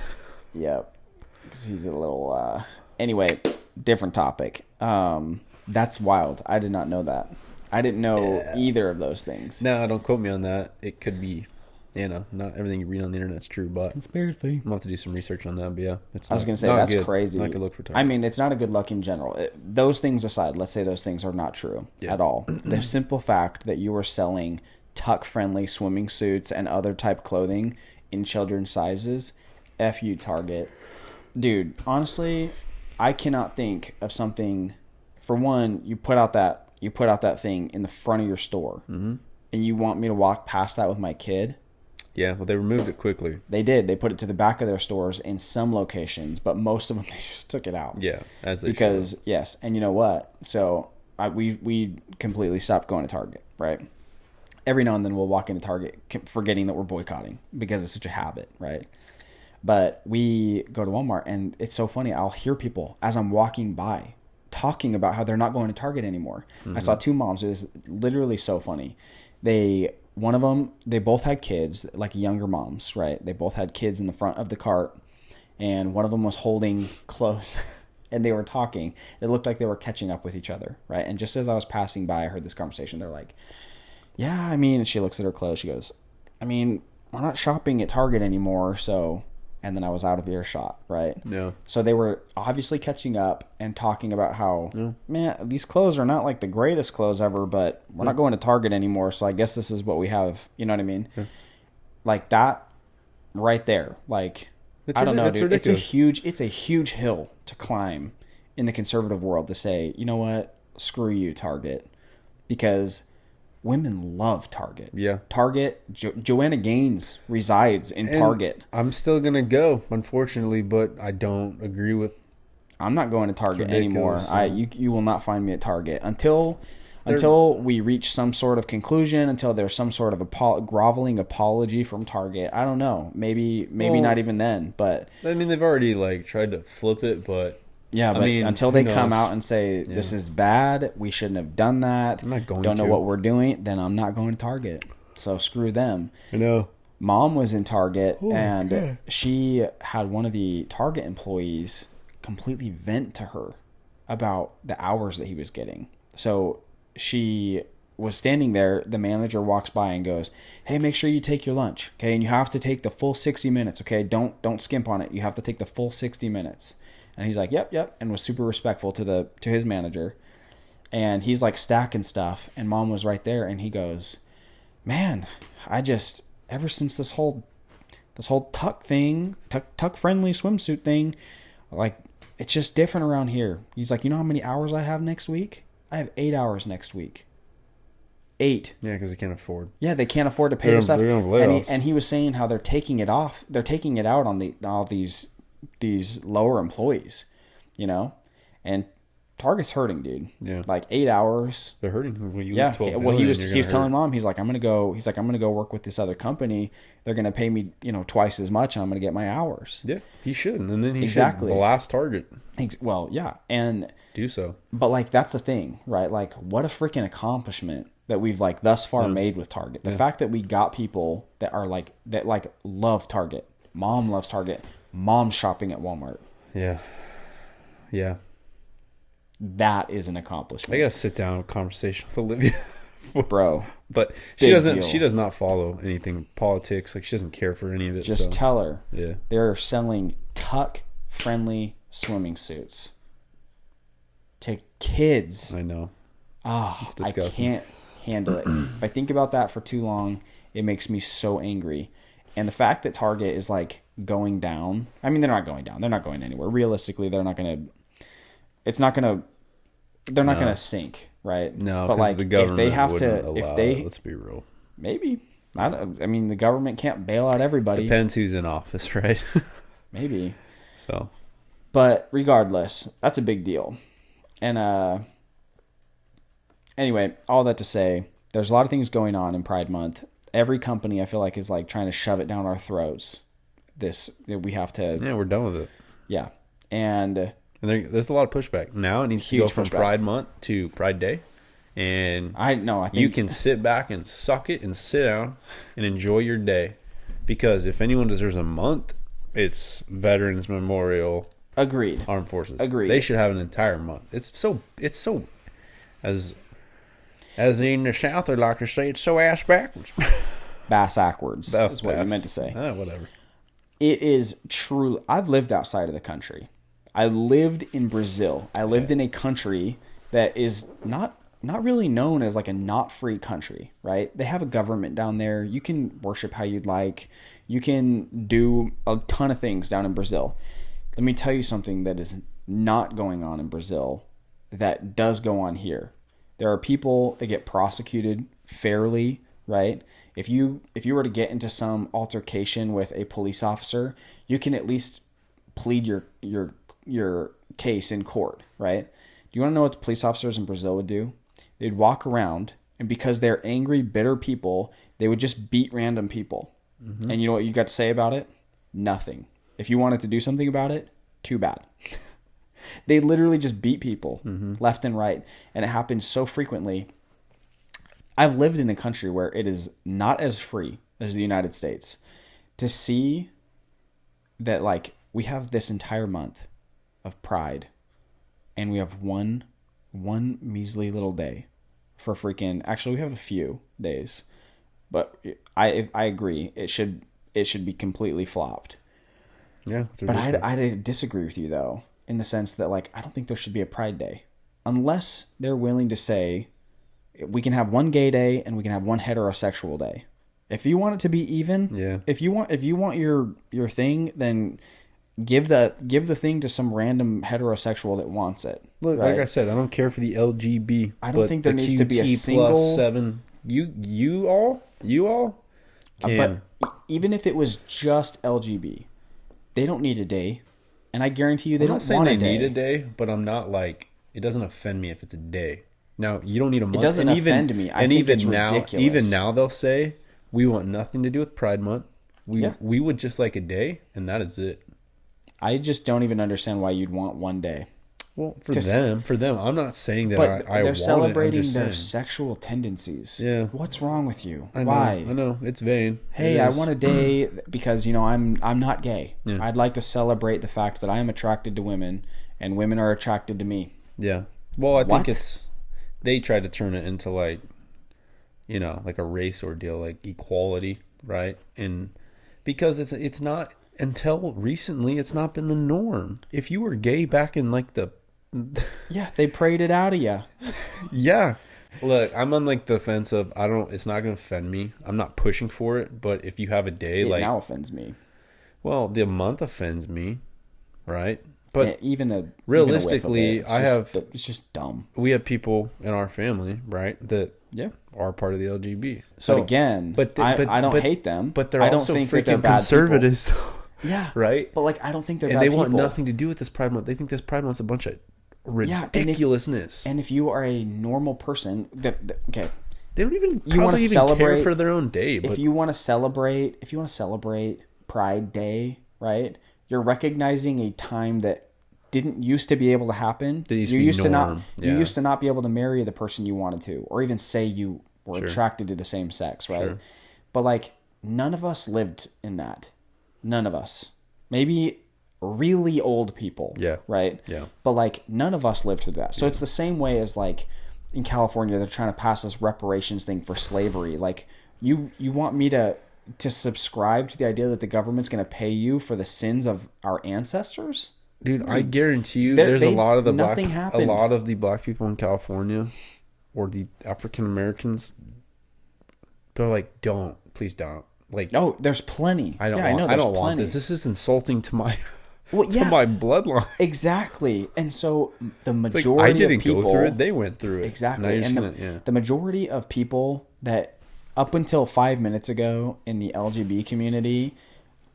yep. Because he's a little. Anyway, different topic. That's wild. I did not know that. I didn't know either of those things. No, don't quote me on that. It could be, not everything you read on the internet's true, but Conspiracy. I'll have to do some research on that. But yeah, I was going to say, that's good. crazy. Not good look for Target. I mean, it's not a good look in general. Those things aside, let's say those things are not true at all. The simple fact that you are selling tuck-friendly swimming suits and other type clothing in children's sizes, F you, Target. Dude, honestly, I cannot think of something. For one, you put out that thing in the front of your store, and you want me to walk past that with my kid? Yeah, well, they removed it quickly. They did. They put it to the back of their stores in some locations, but most of them they just took it out. Yeah, as they because yes, and you know what? So we completely stopped going to Target. Right. Every now and then we'll walk into Target, forgetting that we're boycotting because it's such a habit. Right. But we go to Walmart, and it's so funny. I'll hear people as I'm walking by talking about how they're not going to Target anymore. I saw two moms. It was literally so funny. One of them, they both had kids, like younger moms, right? They both had kids in the front of the cart, and one of them was holding clothes, and they were talking. It looked like they were catching up with each other, right? And just as I was passing by, I heard this conversation. They're like, yeah, I mean, and she looks at her clothes. She goes, I mean, we're not shopping at Target anymore, so... And then I was out of earshot, right? Yeah. So they were obviously catching up and talking about how, man, these clothes are not like the greatest clothes ever, but we're not going to Target anymore, so I guess this is what we have. You know what I mean? Yeah. Like that right there. Like, I don't know, dude. Ridiculous. It's a huge hill to climb in the conservative world to say, you know what? Screw you, Target. Because... women love Target. Yeah. Target, Joanna Gaines resides in Target. I'm still going to go, unfortunately, but I don't agree with... I'm not going to Target anymore. You will not find me at Target until we reach some sort of conclusion, until there's some sort of groveling apology from Target. I don't know. Maybe not even then, but... I mean, they've already tried to flip it, but... Yeah, but until they come out and say, this is bad, we shouldn't have done that, I'm not going don't know what we're doing, then I'm not going to Target. So screw them. I know. Mom was in Target, and she had one of the Target employees completely vent to her about the hours that he was getting. So she was standing there. The manager walks by and goes, hey, make sure you take your lunch, okay? And you have to take the full 60 minutes, okay? Don't skimp on it. You have to take the full 60 minutes. And he's like, yep, and was super respectful to his manager. And he's like stacking stuff, and Mom was right there, and he goes, man, ever since this whole tuck friendly swimsuit thing, like, it's just different around here. He's like, you know how many hours I have next week? I have 8 hours next week. 8. Yeah, because they can't afford. Yeah, they can't afford to pay the stuff. And he was saying how they're taking it off. They're taking it out on all these lower employees, and Target's hurting, dude. Yeah, like 8 hours. They're hurting. When you lose 12 well, he was telling Mom, he's like, I'm gonna go work with this other company. They're gonna pay me, twice as much, and I'm gonna get my hours. Yeah, he should, and then he should blast Target. Well, yeah, and do so. But that's the thing, right? Like, what a freaking accomplishment that we've thus far made with Target. The fact that we got people that are that love Target. Mom loves Target. Mom's shopping at Walmart. Yeah. That is an accomplishment. I gotta sit down with a conversation with Olivia. Bro. But she does not follow anything politics. Like, she doesn't care for any of it. Just tell her. Yeah. They're selling tuck-friendly swimming suits to kids. I know. Oh, it's disgusting. I can't handle it. If I think about that for too long, it makes me so angry. And the fact that Target is going down. I mean, they're not going down. They're not going anywhere. Realistically, they're not going to sink, right? No, but the government if they have to, let's be real. Maybe. I mean, the government can't bail out everybody. Depends who's in office, right? Maybe. So. But regardless, that's a big deal. And anyway, all that to say, there's a lot of things going on in Pride Month. Every company, I feel like, is trying to shove it down our throats. We have to. Yeah, we're done with it. Yeah, and there's a lot of pushback. Now it needs to go from Pride Month to Pride Day, and I think you can sit back and suck it and sit down and enjoy your day, because if anyone deserves a month, it's Veterans Memorial. Agreed. Armed Forces. Agreed. They should have an entire month. It's so as As in the South, they like to say it's so ass backwards. Bass-ackwards is what you meant to say. Whatever. It is true. I've lived outside of the country. I lived in Brazil. I lived in a country that is not really known as like a not free country, right? They have a government down there. You can worship how you'd like. You can do a ton of things down in Brazil. Let me tell you something that is not going on in Brazil that does go on here. There are people that get prosecuted fairly, right? If you were to get into some altercation with a police officer, you can at least plead your case in court, right? Do you want to know what the police officers in Brazil would do? They'd walk around, and because they're angry, bitter people, they would just beat random people. Mm-hmm. And you know what you got to say about it? Nothing. If you wanted to do something about it, too bad. They literally just beat people left and right, and it happens so frequently. I've lived in a country where it is not as free as the United States. To see that, like, we have this entire month of Pride, and we have one measly little day for freaking. Actually, we have a few days, but I agree it should be completely flopped. Yeah, but I disagree with you though, in the sense that, like, I don't think there should be a Pride Day unless they're willing to say we can have one gay day and we can have one heterosexual day. If you want it to be even, if you want your thing, then give the thing to some random heterosexual that wants it. Look, right? Like I said, I don't care for the LGB. I don't think there needs to be a single +7. You all can. But even if it was just LGB, they don't need a day, and I guarantee you they don't want a day. I'm not saying they need a day, but I'm not like, it doesn't offend me if it's a day. Now, you don't need a month. It doesn't offend me. I think it's ridiculous. Even now they'll say, we want nothing to do with Pride Month. We would just like a day, and that is it. I just don't even understand why you'd want one day. Well, for them, I'm not saying that I want it. They're celebrating their sexual tendencies. Yeah. What's wrong with you? Why? I know. It's vain. Hey, I want a day because, I'm not gay. Yeah. I'd like to celebrate the fact that I am attracted to women and women are attracted to me. Yeah. Well, I think they tried to turn it into like a race ordeal, like equality, right? And because it's not, until recently, it's not been the norm. If you were gay back in like yeah, they prayed it out of you. Yeah. Look, I'm on like the fence of it's not going to offend me. I'm not pushing for it, but if you have a day it now offends me. Well, the month offends me, right? But realistically, it's just dumb. We have people in our family, right, that are part of the LGB. So again, I don't hate them, but they're also freaking conservatives. Yeah, right. But like, I don't think they're and bad they people. want nothing to do with this Pride Month. They think this Pride Month's a bunch of ridiculousness. And if you are a normal person, okay, they don't even care for their own day. But if you want to celebrate Pride Day, right? You're recognizing a time that didn't used to be able to happen. You used to not be able to marry the person you wanted to, or even say you were attracted to the same sex, right? Sure. But like, none of us lived in that. None of us. Maybe really old people. Yeah. Right? Yeah. But like, none of us lived through that. So it's the same way as like in California, they're trying to pass this reparations thing for slavery. Like, you want me to subscribe to the idea that the government's going to pay you for the sins of our ancestors? Dude, I guarantee you, there's a lot of the black people in California, or the African Americans. They're like, please don't. Like, no, there's plenty. I don't want this. This is insulting to my my bloodline. Exactly. And so the majority of people go through it; they went through it. Exactly. And the majority of people that up until 5 minutes ago in the LGBT community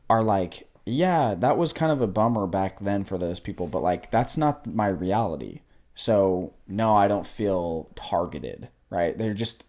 are like, yeah, that was kind of a bummer back then for those people, but like, that's not my reality. So no, I don't feel targeted, right? They just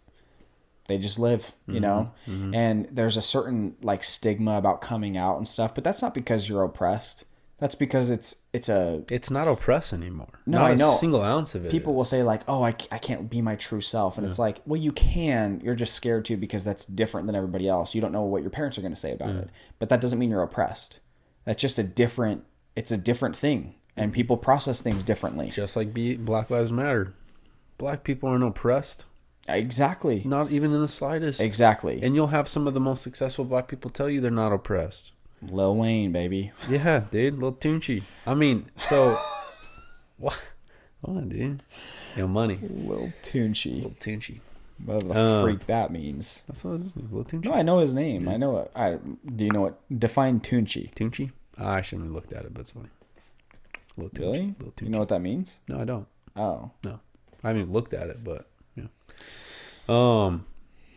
live, you know? Mm-hmm. And there's a certain like stigma about coming out and stuff, but that's not because you're oppressed. That's because it's not oppressed anymore. No, not I know. A single ounce of it. People will say like, oh, I can't be my true self. And it's like, well, you can. You're just scared to because that's different than everybody else. You don't know what your parents are going to say about it. But that doesn't mean you're oppressed. That's just it's a different thing. And people process things differently. Just like Black Lives Matter. Black people aren't oppressed. Exactly. Not even in the slightest. Exactly. And you'll have some of the most successful black people tell you they're not oppressed. Lil Wayne, baby. Yeah, dude. Lil Tunechi. I mean, so... what? What, dude? Yo, money. Lil Tunechi. Lil Tunechi. What the freak that means. That's what it is. Lil Tunechi. No, I know his name. Yeah. I know it. Do you know what? Define Tunechi. Tunechi? I shouldn't have looked at it, but it's funny. Lil Tunechi. Really? Lil Tunechi. You know what that means? No, I don't. Oh. No. I haven't even looked at it, but yeah.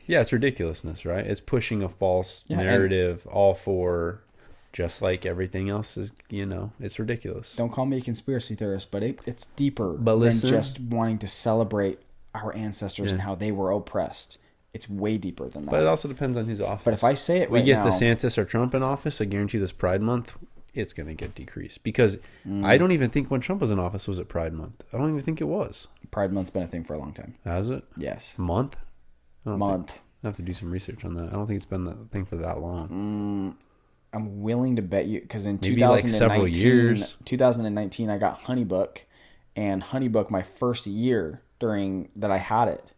Yeah, it's ridiculousness, right? It's pushing a false narrative all for just like everything else is, it's ridiculous. Don't call me a conspiracy theorist, but it's deeper than just wanting to celebrate our ancestors and how they were oppressed. It's way deeper than that. But it also depends on who's office. But if I say it we get DeSantis or Trump in office, I guarantee this Pride Month, it's going to get decreased. Because I don't even think when Trump was in office was it Pride Month. I don't even think it was. Pride Month's been a thing for a long time. Has it? Yes. Month? Month. I have to do some research on that. I don't think it's been the thing for that long. I'm willing to bet you, because in maybe 2019, like several years. 2019, I got HoneyBook, and HoneyBook, my first year during that I had it,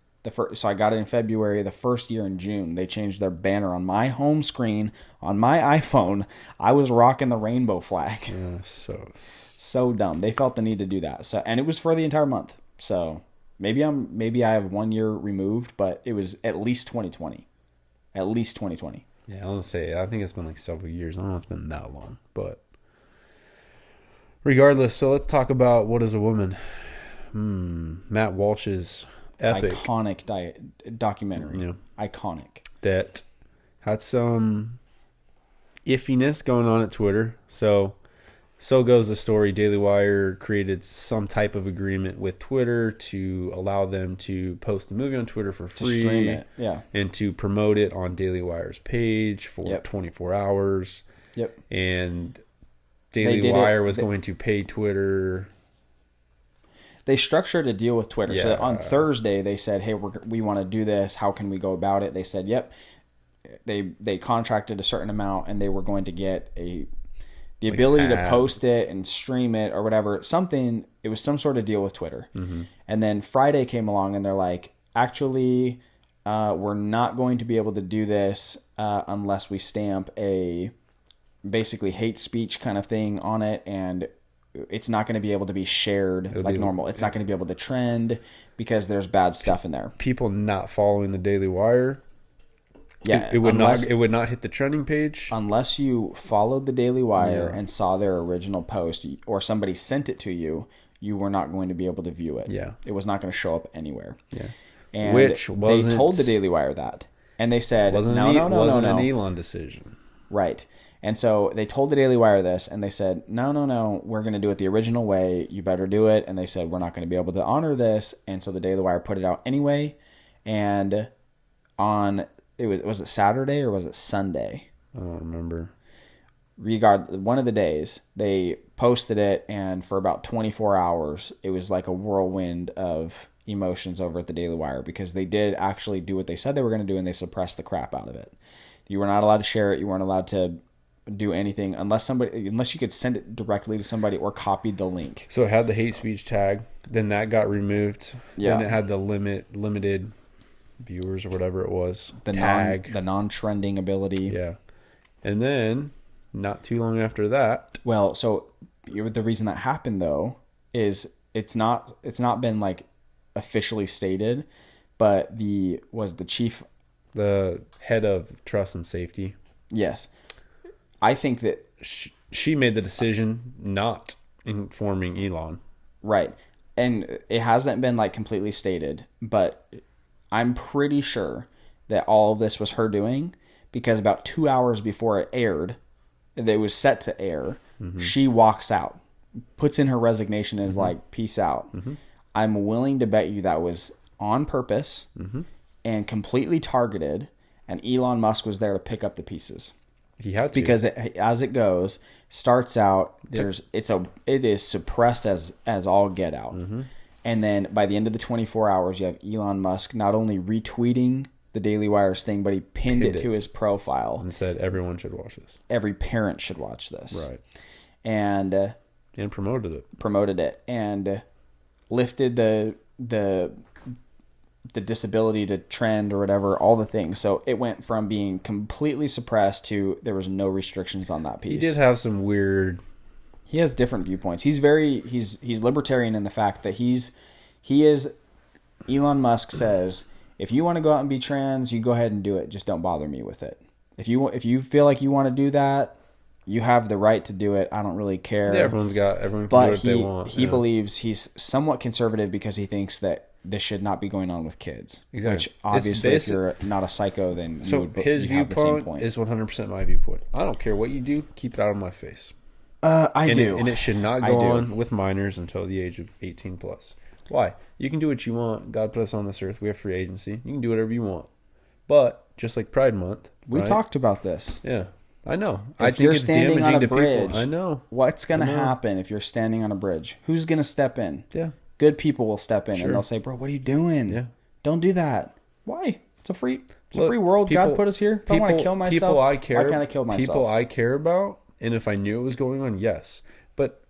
so I got it in February. The first year in June, they changed their banner on my home screen on my iPhone. I was rocking the rainbow flag. Yeah, so dumb. They felt the need to do that. So, and it was for the entire month. So maybe I have 1 year removed, but it was at least 2020. At least 2020. Yeah, I was gonna say, I think it's been like several years. I don't know if it's been that long, but regardless, so let's talk about What is a Woman? Matt Walsh's epic. Iconic documentary. Yeah. Iconic. That had some iffiness going on at Twitter. So goes the story. Daily Wire created some type of agreement with Twitter to allow them to post the movie on Twitter for free. To stream it, yeah. And to promote it on Daily Wire's page for 24 hours. Yep. And Daily Wire was going to pay Twitter. They structured a deal with Twitter. Yeah. So on Thursday, they said, hey, we want to do this. How can we go about it? They said, yep. They contracted a certain amount, and they were going to get the ability to post it and stream it or whatever. It was some sort of deal with Twitter. Mm-hmm. And then Friday came along, and they're like, actually, we're not going to be able to do this unless we stamp a basically hate speech kind of thing on it, and it's not going to be able to be shared normal. It's not going to be able to trend because there's bad stuff in there. People not following the Daily Wire. Yeah, it would not hit the trending page unless you followed the Daily Wire and saw their original post, or somebody sent it to you. You were not going to be able to view it. Yeah, it was not going to show up anywhere. Yeah, and they told the Daily Wire that, and they said wasn't an Elon decision, right? And so they told the Daily Wire this, and they said, no, we're going to do it the original way. You better do it. And they said, we're not going to be able to honor this. And so the Daily Wire put it out anyway. And was it Saturday or was it Sunday? I don't remember. One of the days, they posted it, and for about 24 hours, it was like a whirlwind of emotions over at the Daily Wire, because they did actually do what they said they were going to do, and they suppressed the crap out of it. You were not allowed to share it. You weren't allowed to do anything unless you could send it directly to somebody or copied the link. So it had the hate speech tag, then that got removed. Yeah. Then it had the limited viewers or whatever it was. The non-trending ability. Yeah. And then not too long after that. Well, so the reason that happened though is it's not been like officially stated, but the head of trust and safety. Yes. I think that she made the decision not informing Elon. Right. And it hasn't been like completely stated, but I'm pretty sure that all of this was her doing, because about 2 hours before it aired, it was set to air, she walks out, puts in her resignation, and is like, peace out. I'm willing to bet you that was on purpose and completely targeted, and Elon Musk was there to pick up the pieces. He had to, because as it goes, starts out it is suppressed as all get out, and then by the end of the 24 hours, you have Elon Musk not only retweeting the Daily Wire's thing, but he pinned it to his profile and said everyone should watch this. Every parent should watch this, right? And promoted it, and lifted the the disability to trend or whatever, all the things. So it went from being completely suppressed to there was no restrictions on that piece. He did have some weird. He has different viewpoints. He's libertarian in the fact that he is. Elon Musk says, if you want to go out and be trans, you go ahead and do it. Just don't bother me with it. If you feel like you want to do that, you have the right to do it. I don't really care. Yeah, everyone can do what they want. He believes he's somewhat conservative because he thinks that this should not be going on with kids. Exactly. Which obviously, if you're not a psycho, then his viewpoint is 100% my viewpoint. I don't care what you do. Keep it out of my face. I do. And it should not go on with minors until the age of 18 plus. Why? You can do what you want. God put us on this earth. We have free agency. You can do whatever you want. But just like Pride Month, we talked about this. Yeah, I know. I think it's damaging to people. I know. What's going to happen if you're standing on a bridge? Who's going to step in? Yeah. Good people will step in and they'll say, "Bro, what are you doing? Yeah. Don't do that." Why? It's a free world. God put us here. If I want to kill myself, why can't I kill myself? People I care about, and if I knew it was going on, yes. But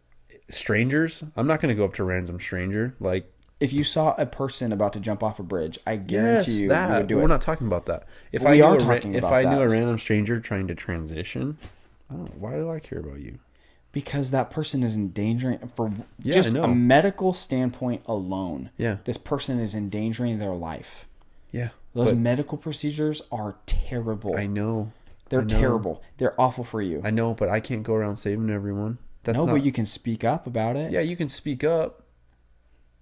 strangers, I'm not going to go up to a random stranger. Like, if you saw a person about to jump off a bridge, I guarantee you would do it. We're not talking about that. If I knew a random stranger trying to transition, why do I care about you? Because that person is endangering, for just a medical standpoint alone. Yeah. This person is endangering their life. Yeah. Those medical procedures are terrible. I know. They're terrible. They're awful for you. I know, but I can't go around saving everyone. But you can speak up about it. Yeah, you can speak up.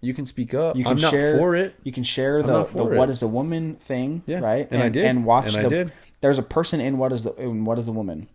I'm not for it. You can share the what is a woman thing, right? And I did. And watch I did. There's a person in What is a Woman,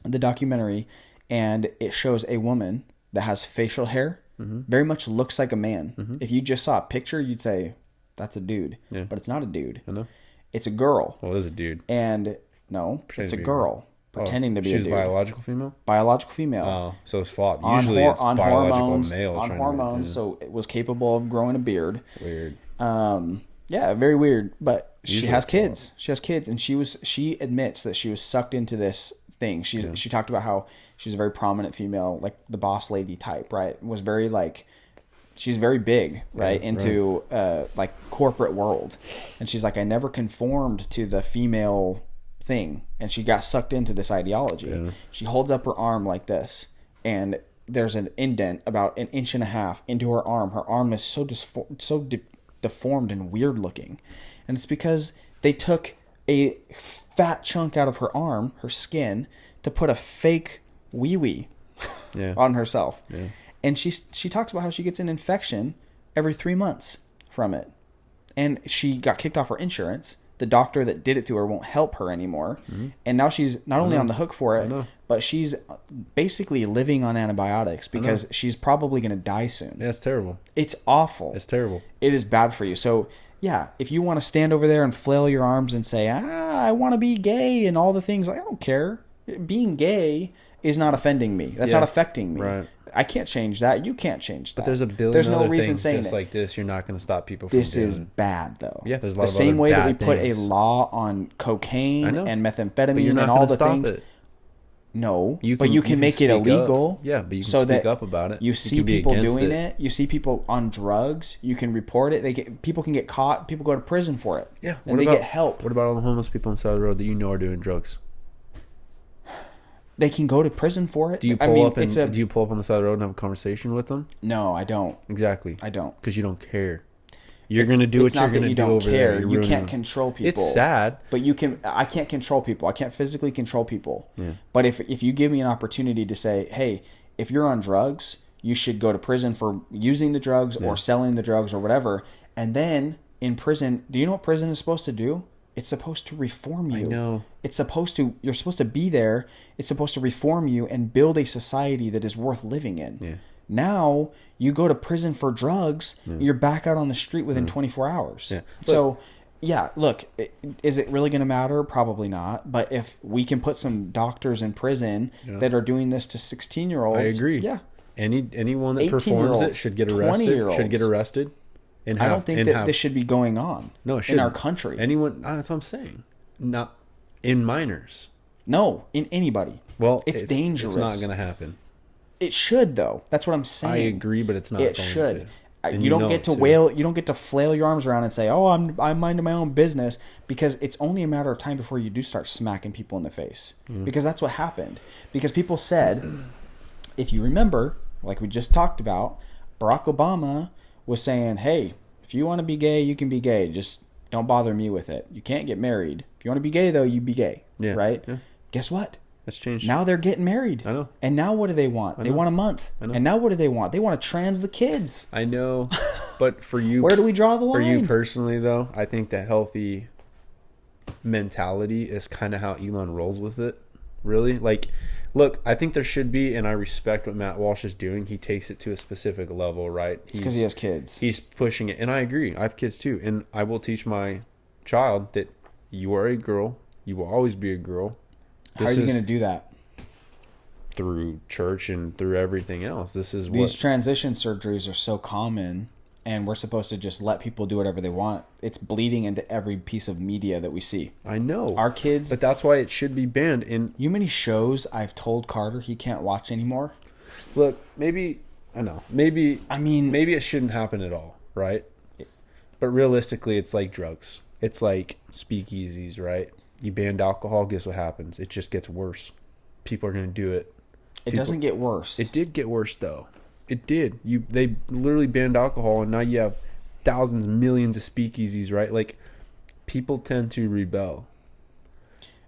the documentary, and it shows a woman that has facial hair, very much looks like a man. If you just saw a picture, you'd say that's a dude, but it's not a dude. I know. It's a girl. Well, it is a dude. And no, it's a girl. Pretending to be a dude. She's biological female? Biological female. Oh, so it's flawed. Usually it's biological hormones, male. On hormones, so it was capable of growing a beard. Weird. Yeah, very weird. But Usually she has kids. Flawed. She has kids, and she admits that she was sucked into this thing. She talked about how she's a very prominent female, like the boss lady type, right? Was very like, she's very big, right? Into like corporate world. And she's like, I never conformed to the female thing, and she got sucked into this ideology. She holds up her arm like this, and there's an indent about 1.5 inches into her arm. Her arm is so deformed and weird looking, and it's because they took a fat chunk out of her arm, her skin, to put a fake wee-wee on herself. And she talks about how she gets an infection every 3 months from it, and she got kicked off her insurance. The doctor that did it to her won't help her anymore. And now she's not only on the hook for it, but she's basically living on antibiotics because she's probably going to die soon. Yeah, it's terrible. It's awful. It's terrible. It is bad for you. So, yeah, if you want to stand over there and flail your arms and say, I want to be gay and all the things, I don't care. Being gay is not offending me. That's not affecting me. Right. I can't change that. You can't change that. But there's a billion There's other no reason things saying just it. like this. You're not going to stop people from This doing is it. bad, though. Yeah, there's a lot the of same other way that bad we put things. a law on cocaine and methamphetamine not and all the stop things. It. No, but you can make it illegal. Yeah, but you can speak up about it. You see people doing it. You see people on drugs. You can report it. People can get caught. People go to prison for it. Yeah, and they get help. What about all the homeless people on the side of the road that you know are doing drugs? They can go to prison for it. Do you pull up on the side of the road and have a conversation with them? No, I don't. Exactly. I don't. Because you don't care. You're going to do what you're going to do over there. You can't control people. It's sad. But you can. I can't control people. I can't physically control people. Yeah. But if you give me an opportunity to say, hey, if you're on drugs, you should go to prison for using the drugs or selling the drugs or whatever. And then in prison, do you know what prison is supposed to do? It's supposed to reform you. I know. You're supposed to be there. It's supposed to reform you and build a society that is worth living in. Yeah. Now, you go to prison for drugs, you're back out on the street within 24 hours. Yeah. So, look, is it really going to matter? Probably not. But if we can put some doctors in prison that are doing this to 16-year-olds. I agree. Yeah. Anyone that performs it should get arrested. I don't think that this should be going on in our country. Anyone, that's what I'm saying. Not in minors. No, in anybody. Well, it's dangerous. It's not going to happen. It should, though. That's what I'm saying. I agree, but it's not going to. And you don't get to you don't get to flail your arms around and say, "Oh, I'm minding my own business," because it's only a matter of time before you do start smacking people in the face. Because that's what happened. Because people said, if you remember, like we just talked about, Barack Obama was saying, "Hey, if you want to be gay, you can be gay. Just don't bother me with it. You can't get married. If you want to be gay, though, you be gay." Yeah. Right? Yeah. Guess what? That's changed. Now they're getting married. I know. And now what do they want? They want a month. I know. And now what do they want? They want to trans the kids. I know. But for you, where do we draw the line? For you personally, though, I think the healthy mentality is kind of how Elon rolls with it. Really? Like, look, I think there should be, and I respect what Matt Walsh is doing. He takes it to a specific level, right? It's because he has kids. He's pushing it. And I agree. I have kids too. And I will teach my child that you are a girl. You will always be a girl. How are you going to do that? Through church and through everything else. These transition surgeries are so common, and we're supposed to just let people do whatever they want. It's bleeding into every piece of media that we see. I know. Our kids... But that's why it should be banned. And you know how many shows I've told Carter he can't watch anymore? Look, maybe... I know. Maybe it shouldn't happen at all, right? But realistically, it's like drugs. It's like speakeasies, right? You banned alcohol, guess what happens? It just gets worse. People are going to do it. It doesn't get worse. It did get worse, though. It did. They literally banned alcohol, and now you have thousands, millions of speakeasies, right? Like, people tend to rebel.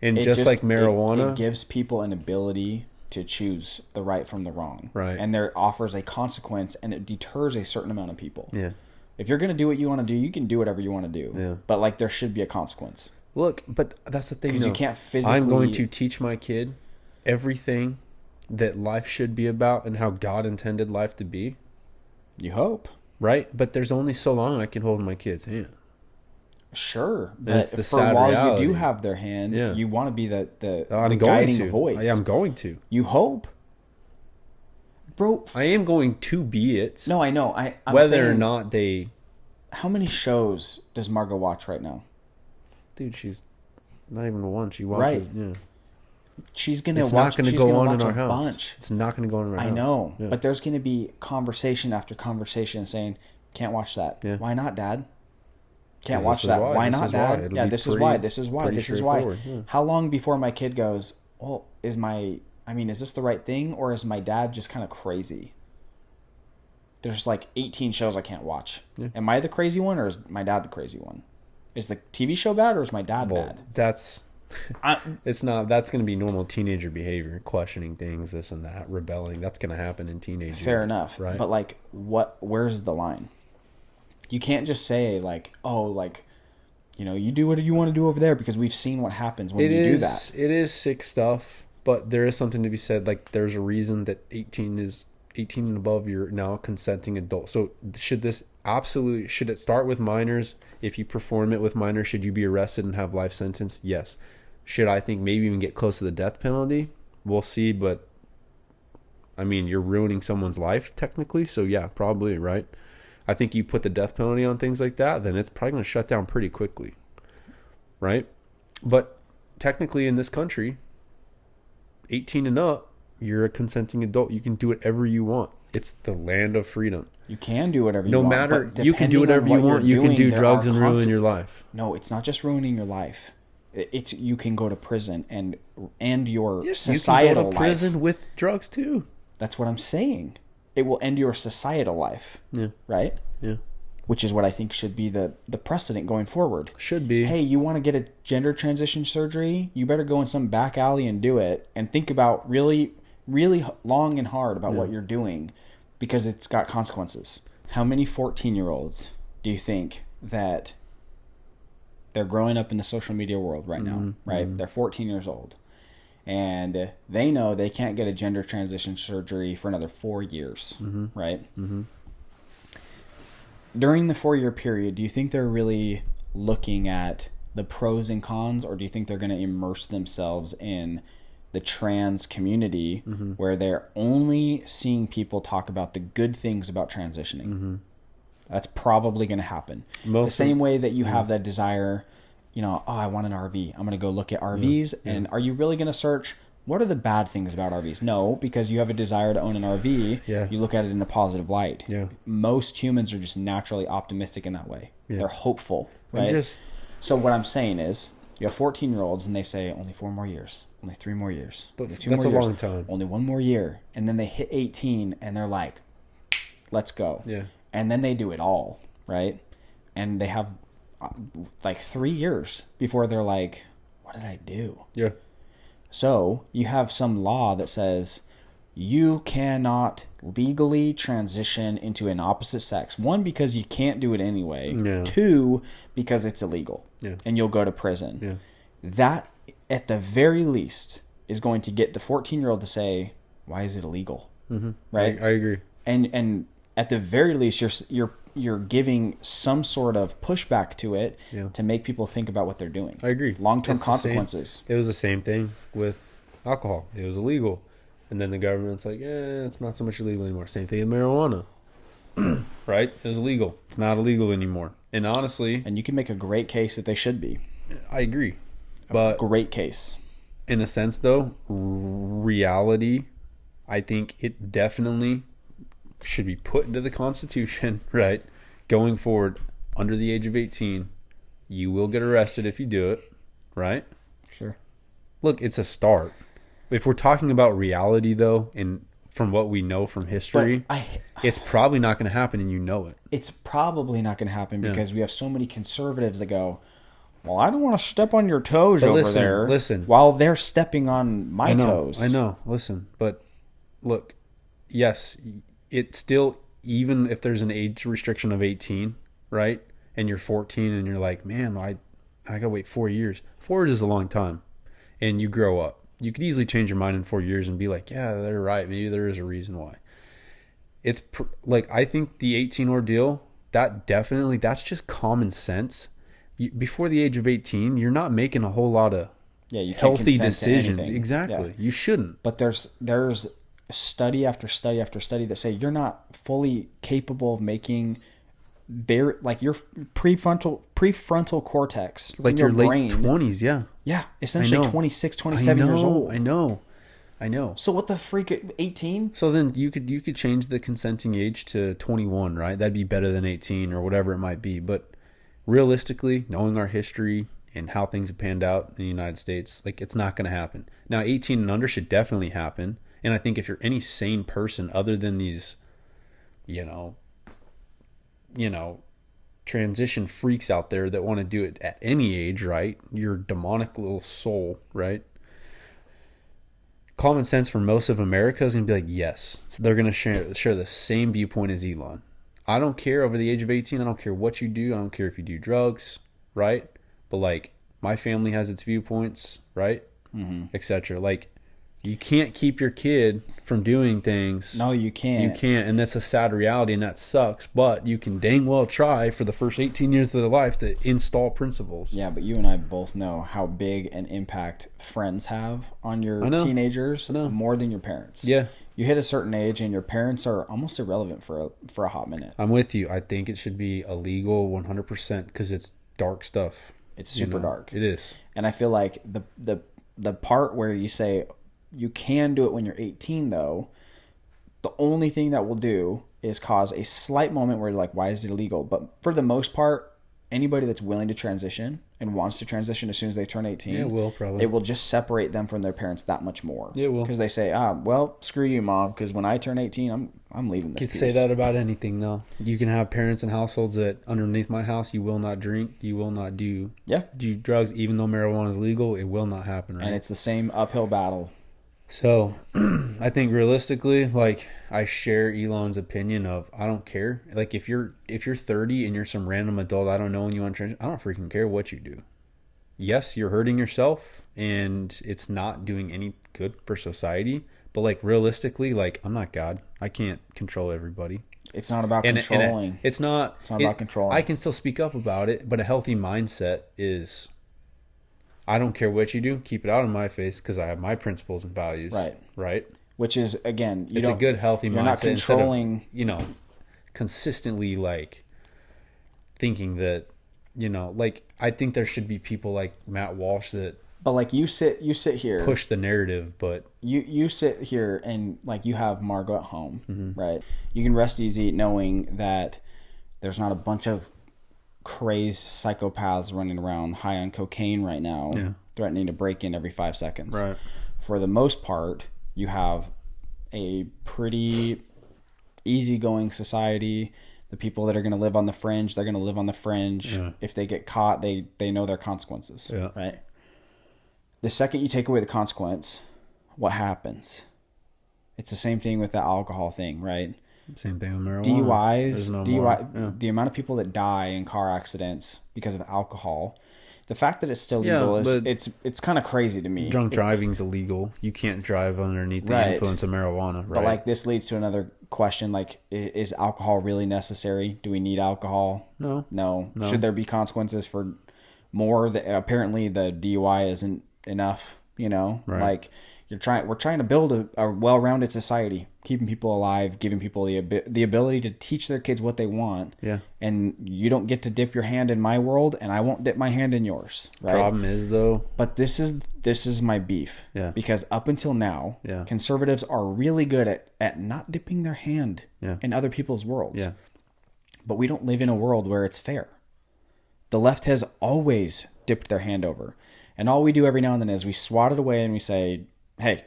And just like marijuana... It gives people an ability to choose the right from the wrong. Right. And there offers a consequence, and it deters a certain amount of people. Yeah. If you're going to do what you want to do, you can do whatever you want to do. Yeah. But, like, there should be a consequence. Look, but that's the thing. Because you can't physically... I'm going to teach my kid everything that life should be about and how God intended life to be. You hope. Right? But there's only so long I can hold my kid's hand. Sure. But it's the for sad while reality. you do have their hand, you want to be the guiding voice. I'm going to. You hope. Bro. I am going to be it. No, I know. I'm whether saying, or not they... How many shows does Margot watch right now? Dude, she's not even one. She watches... Right. Yeah. She's going to watch. It's not going to go on in our house. Bunch. It's not going to go on in our house. I know. Yeah. But there's going to be conversation after conversation saying, can't watch that. Yeah. Why not, Dad? Can't watch that. Why not, Dad? Yeah, this is why. This is why. This is why. Yeah. How long before my kid goes, well, is this the right thing, or is my dad just kind of crazy? There's like 18 shows I can't watch. Yeah. Am I the crazy one, or is my dad the crazy one? Is the TV show bad, or is my dad bad? That's... it's not. That's going to be normal teenager behavior, questioning things, this and that, rebelling. That's going to happen in teenage years. Fair enough, right? But like, where's the line? You can't just say like, oh, like, you do what you want to do over there, because we've seen what happens when you do that. It is sick stuff, but there is something to be said. Like, there's a reason that 18 and above, you're now a consenting adult. So should it start with minors? If you perform it with minors, should you be arrested and have life sentence? Yes. Should I think maybe even get close to the death penalty? We'll see, but I mean, you're ruining someone's life technically, so yeah, probably, right? I think you put the death penalty on things like that, then it's probably going to shut down pretty quickly, right? But technically in this country, 18 and up, you're a consenting adult. You can do whatever you want. It's the land of freedom. You can do whatever you want. No matter, you can do whatever you want. You can do drugs and ruin your life. No, it's not just ruining your life. It's you can go to prison and your societal life. You can go to prison with drugs too. That's what I'm saying. It will end your societal life. Yeah. Right? Yeah. Which is what I think should be the precedent going forward. Should be. Hey, you want to get a gender transition surgery? You better go in some back alley and do it, and think about really, really long and hard about what you're doing, because it's got consequences. How many 14-year-olds do you think that they're growing up in the social media world right now, right? Mm-hmm. They're 14 years old, and they know they can't get a gender transition surgery for another 4 years, right? Mm-hmm. During the 4-year period, do you think they're really looking at the pros and cons, or do you think they're going to immerse themselves in the trans community where they're only seeing people talk about the good things about transitioning? Mm-hmm. That's probably going to happen. The same way that you have that desire, I want an RV. I'm going to go look at RVs. And are you really going to search what are the bad things about RVs? No, because you have a desire to own an RV. Yeah. You look at it in a positive light. Yeah. Most humans are just naturally optimistic in that way. Yeah. They're hopeful, right? So what I'm saying is, you have 14-year-olds and they say only 4 more years, only 3 more years, but only 2 that's more a years, long time. only 1 more year, and then they hit 18 and they're like, let's go. Yeah. And then they do it all, right? And they have like 3 years before they're like, what did I do? Yeah. So you have some law that says you cannot legally transition into an opposite sex. 1, because you can't do it anyway. Yeah. 2, because it's illegal. Yeah. And you'll go to prison. Yeah. That, at the very least, is going to get the 14-year-old to say, why is it illegal? Mm-hmm. Right? I agree. And at the very least, you're giving some sort of pushback to it to make people think about what they're doing. I agree. Long-term consequences. It was the same thing with alcohol. It was illegal. And then the government's like, it's not so much illegal anymore. Same thing with marijuana. Right? It was illegal. It's not illegal anymore. And honestly... And you can make a great case that they should be. I agree. But great case. In a sense, though, reality, I think it definitely should be put into the Constitution, right? Going forward, under the age of 18, you will get arrested if you do it, right? Sure. Look, it's a start. If we're talking about reality, though, and from what we know from history, it's probably not going to happen, and you know it. It's probably not going to happen because we have so many conservatives that go, well, I don't want to step on your toes there. Listen. While they're stepping on my toes. I know. Listen. But look, yes, it's still, even if there's an age restriction of 18, right? And you're 14 and you're like, man, I got to wait 4 years. 4 years is a long time. And you grow up. You could easily change your mind in 4 years and be like, yeah, they're right. Maybe there is a reason why. It's I think the 18 ordeal, that's just common sense. Before the age of 18, you're not making a whole lot of healthy decisions. Exactly. Yeah. You shouldn't. But there's study after study after study that say you're not fully capable of making your prefrontal cortex, like your late 20s, essentially 26, 27 years old. I know. So what the freak, 18? So then you could change the consenting age to 21, right? That'd be better than 18 or whatever it might be. But realistically, knowing our history and how things have panned out in the United States, it's not going to happen. Now, 18 and under should definitely happen. And I think if you're any sane person other than these, transition freaks out there that want to do it at any age, right? Your demonic little soul, right? Common sense for most of America is going to be like, yes. So they're going to share the same viewpoint as Elon. I don't care over the age of 18. I don't care what you do. I don't care if you do drugs, right? But my family has its viewpoints, right? Mm-hmm. Etc. You can't keep your kid from doing things. No, you can't. You can't, and that's a sad reality, and that sucks. But you can dang well try for the first 18 years of their life to install principles. Yeah, but you and I both know how big an impact friends have on your teenagers more than your parents. Yeah. You hit a certain age, and your parents are almost irrelevant for a hot minute. I'm with you. I think it should be illegal 100% because it's dark stuff. It's super dark. It is. And I feel like the part where you say you can do it when you're 18, though, the only thing that will do is cause a slight moment where you're like, why is it illegal? But for the most part, anybody that's willing to transition and wants to transition as soon as they turn 18, it will just separate them from their parents that much more. It will. Because they say, well, screw you, Mom, because when I turn 18, I'm leaving this piece. You could say that about anything, though. You can have parents in households that underneath my house, you will not drink, you will not do drugs, even though marijuana is legal, it will not happen, right? And it's the same uphill battle. So, I think realistically, I share Elon's opinion of I don't care. If you're 30 and you're some random adult I don't know and you want to transition, I don't freaking care what you do. Yes, you're hurting yourself and it's not doing any good for society. But realistically, I'm not God. I can't control everybody. It's not about controlling. It's not about controlling. I can still speak up about it, but a healthy mindset is I don't care what you do. Keep it out of my face because I have my principles and values. Right. Which is, again, it's a good, healthy mindset. You're not controlling. Instead of, consistently thinking that, I think there should be people like Matt Walsh that But like you sit here, push the narrative, but you sit here and like you have Margot at home, Mm-hmm. right? You can rest easy knowing that there's not a bunch of crazed psychopaths running around high on cocaine right now, threatening to break in every 5 seconds. Right. For the most part, you have a pretty easygoing society. The people that are going to live on the fringe, they're going to live on the fringe. Yeah. If they get caught, they know their consequences, right? The second you take away the consequence, what happens? It's the same thing with the alcohol thing, right? Same thing with marijuana. DUI, the amount of people that die in car accidents because of alcohol, the fact that it's still legal is it's kind of crazy to me. Drunk driving's illegal. You can't drive underneath the influence of marijuana, right? But like this leads to another question, like is alcohol really necessary? Do we need alcohol? No. Should there be consequences for more? Apparently the DUI isn't enough, like we're trying to build a well-rounded society, keeping people alive, giving people the ability to teach their kids what they want. Yeah. And you don't get to dip your hand in my world, and I won't dip my hand in yours. Right? Problem is though. But this is my beef. Yeah. Because up until now, conservatives are really good at not dipping their hand in other people's worlds. Yeah. But we don't live in a world where it's fair. The left has always dipped their hand over. And all we do every now and then is we swat it away and we say, hey,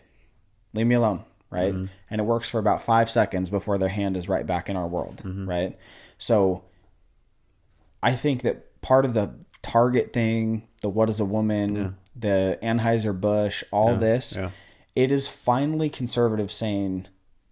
leave me alone, right? Mm-hmm. And it works for about 5 seconds before their hand is right back in our world, right? So I think that part of the Target thing, the What is a Woman, the Anheuser-Busch, all this, it is finally conservatives saying,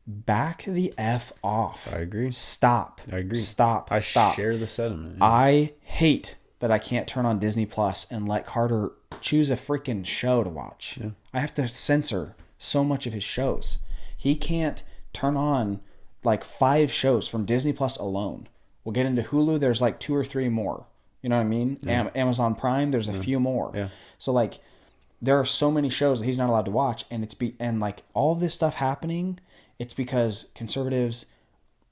back the F off. I agree. Stop. I agree. Stop. I share the sentiment. I hate that I can't turn on Disney Plus and let Carter choose a freaking show to watch. Yeah. I have to censor so much of his shows. He can't turn on like 5 shows from Disney Plus alone. We'll get into Hulu. There's like 2 or 3 more. You know what I mean? Yeah. Amazon Prime. There's a few more. Yeah. So like, there are so many shows that he's not allowed to watch, and and like all this stuff happening. It's because conservatives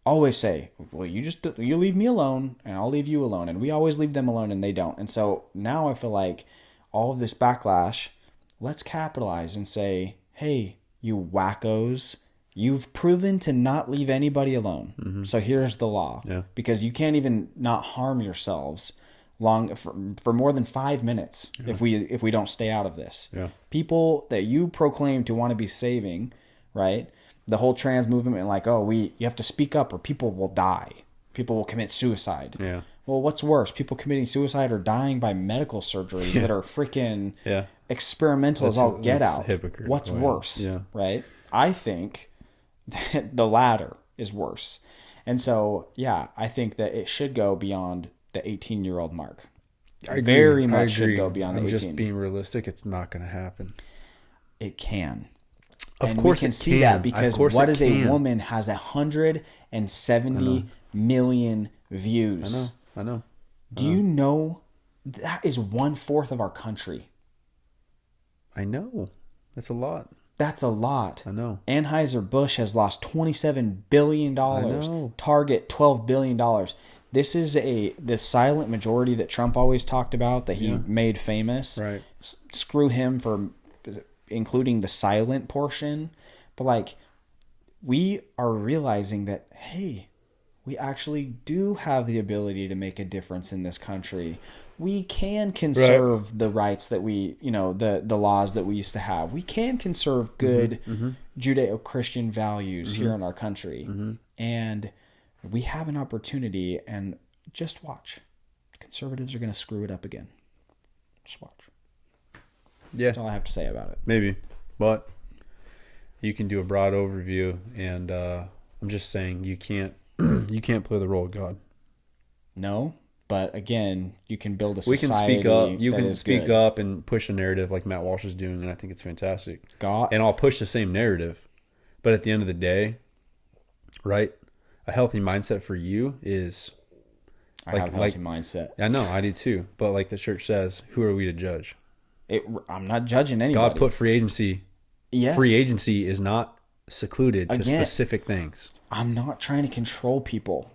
always say, well, you leave me alone and I'll leave you alone. And we always leave them alone and they don't. And so now I feel like all of this backlash, let's capitalize and say, hey, you wackos, you've proven to not leave anybody alone. Mm-hmm. So here's the law. Yeah. Because you can't even not harm yourselves for more than 5 minutes if we don't stay out of this. Yeah. People that you proclaim to want to be saving, right? The whole trans movement, like, you have to speak up or people will die. People will commit suicide. Yeah. Well, what's worse, people committing suicide or dying by medical surgeries that are freaking experimental as all get out? Hypocrite. What's worse, right? I think that the latter is worse. And so, I think that it should go beyond the 18-year-old mark. Very much should go beyond the 18. I'm just being realistic. It's not going to happen. It can. Of course, we can see that because What is a Woman has 170 million views. I know. Do you know that is 1/4 of our country? I know. That's a lot. That's a lot. I know. Anheuser-Busch has lost $27 billion. I know. Target, $12 billion. This is the silent majority that Trump always talked about, that he made famous. Right. Screw him for including the silent portion. But like, we are realizing that, hey, we actually do have the ability to make a difference in this country. We can conserve the rights that we, the laws that we used to have. We can conserve good Judeo-Christian values here in our country. Mm-hmm. And we have an opportunity, and just watch. Conservatives are going to screw it up again. Just watch. Yeah. That's all I have to say about it. Maybe. But you can do a broad overview, and I'm just saying you can't play the role of God. No, but again, you can build a society. We can speak up. You can speak up and push a narrative like Matt Walsh is doing, and I think it's fantastic. And I'll push the same narrative. But at the end of the day, right, a healthy mindset for you is... I have a healthy mindset. I know, I do too. But like the church says, who are we to judge? I'm not judging anybody. God put free agency. Yes. Free agency is not secluded to specific things. I'm not trying to control people.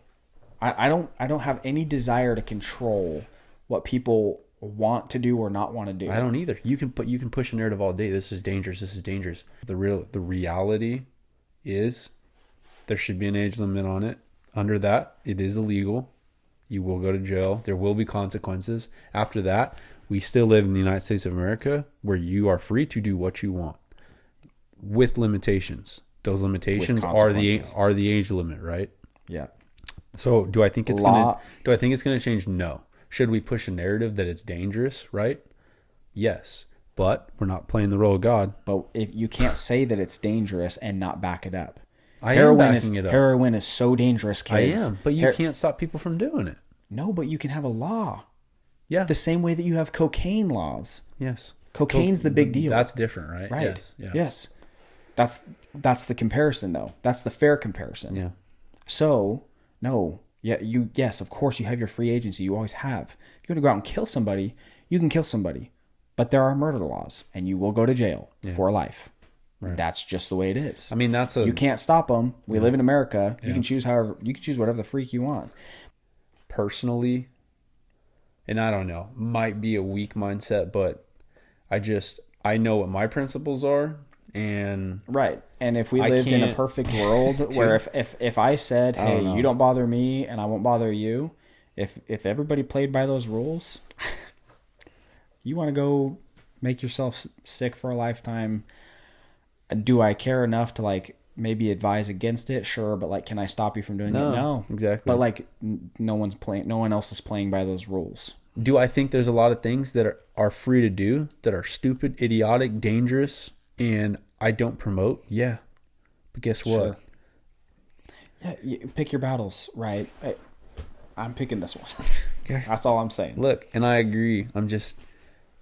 I don't have any desire to control what people want to do or not want to do. I don't either. You can push a narrative all day. This is dangerous. This is dangerous. The reality is there should be an age limit on it. Under that, it is illegal. You will go to jail. There will be consequences. After that, we still live in the United States of America where you are free to do what you want with limitations. Those limitations are the age limit, right? Yeah. So do I think it's gonna change? No. Should we push a narrative that it's dangerous, right? Yes. But we're not playing the role of God. But if you can't say that it's dangerous and not back it up. Heroin is so dangerous, kids. I am, but you can't stop people from doing it. No, but you can have a law. Yeah. The same way that you have cocaine laws. Yes. Cocaine's the big deal. That's different, right? Right. Yes. Yeah. Yes. That's the comparison, though. That's the fair comparison. Yeah. So, no. Yeah, yes, of course you have your free agency. You always have. If you want to go out and kill somebody, you can kill somebody. But there are murder laws, and you will go to jail for life. Right. That's just the way it is. I mean, you can't stop them. We live in America. You can choose whatever the freak you want. Personally, and I don't know, might be a weak mindset, but I know what my principles are, and right. And if we lived in a perfect world where if I said, hey, you don't bother me and I won't bother you, if everybody played by those rules, you want to go make yourself sick for a lifetime. Do I care enough to like maybe advise against it? Sure, but like, can I stop you from doing it? No, exactly. But like, no one else is playing by those rules. Do I think there's a lot of things that are free to do that are stupid, idiotic, dangerous, and I don't promote? Yeah, but guess what? Sure. Yeah, you pick your battles, right? I'm picking this one. That's all I'm saying. Look, and I agree. I'm just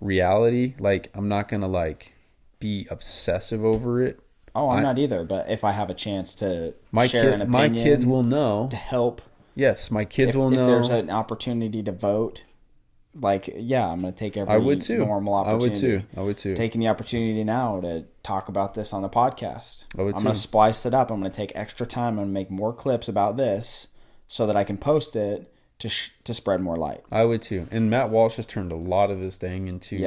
reality. Like, I'm not gonna like be obsessive over it. Oh, I'm not either. But if I have a chance to my kids will know to help. Yes, my kids will know. If there's an opportunity to vote, like, yeah, I'm going to take every normal opportunity. I would too. Taking the opportunity now to talk about this on the podcast. I'm going to splice it up. I'm going to take extra time and make more clips about this so that I can post it to spread more light. I would too. And Matt Walsh has turned a lot of his thing into